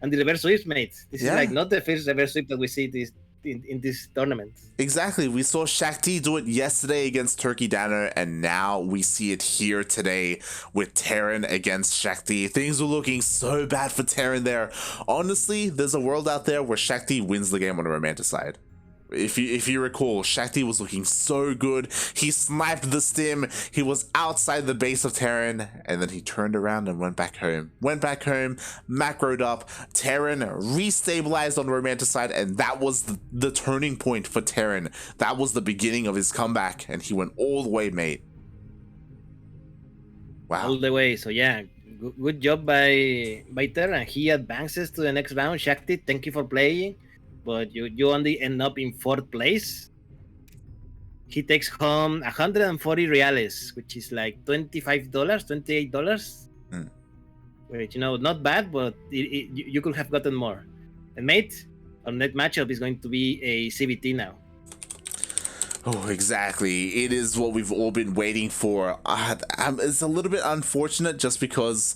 reverse sweeps, mate? This is like not the first reverse sweep that we see in this tournament. Exactly. We saw Shakti do it yesterday against Turkey Dano, and now we see it here today with TerraN against Shakti. Things were looking so bad for TerraN there. Honestly, there's a world out there where Shakti wins the game on the romanticide. If you recall, Shakti was looking so good. He sniped the stim. He was outside the base of TerraN, and then he turned around and went back home. Macroed up. TerraN restabilized on the romanticide, and that was the turning point for TerraN. That was the beginning of his comeback, and he went all the way, mate. Wow. All the way. So yeah, good job by TerraN. He advances to the next round. Shakti, thank you for playing. But you only end up in 4th place. He takes home 140 reales, which is like $25, $28. Which, you know, not bad, but you could have gotten more. And mate, our next matchup is going to be a CVT now. Oh, exactly. It is what we've all been waiting for. It's a little bit unfortunate just because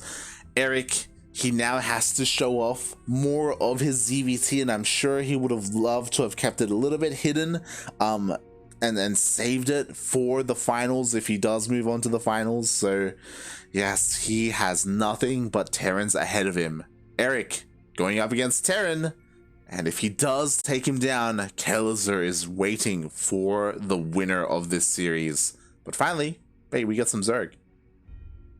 Eric, he now has to show off more of his ZVT, and I'm sure he would have loved to have kept it a little bit hidden and then saved it for the finals if he does move on to the finals. So yes, he has nothing but TerraN's ahead of him. Eric going up against TerraN, and if he does take him down, Kailazer is waiting for the winner of this series. But finally, hey, we got some Zerg.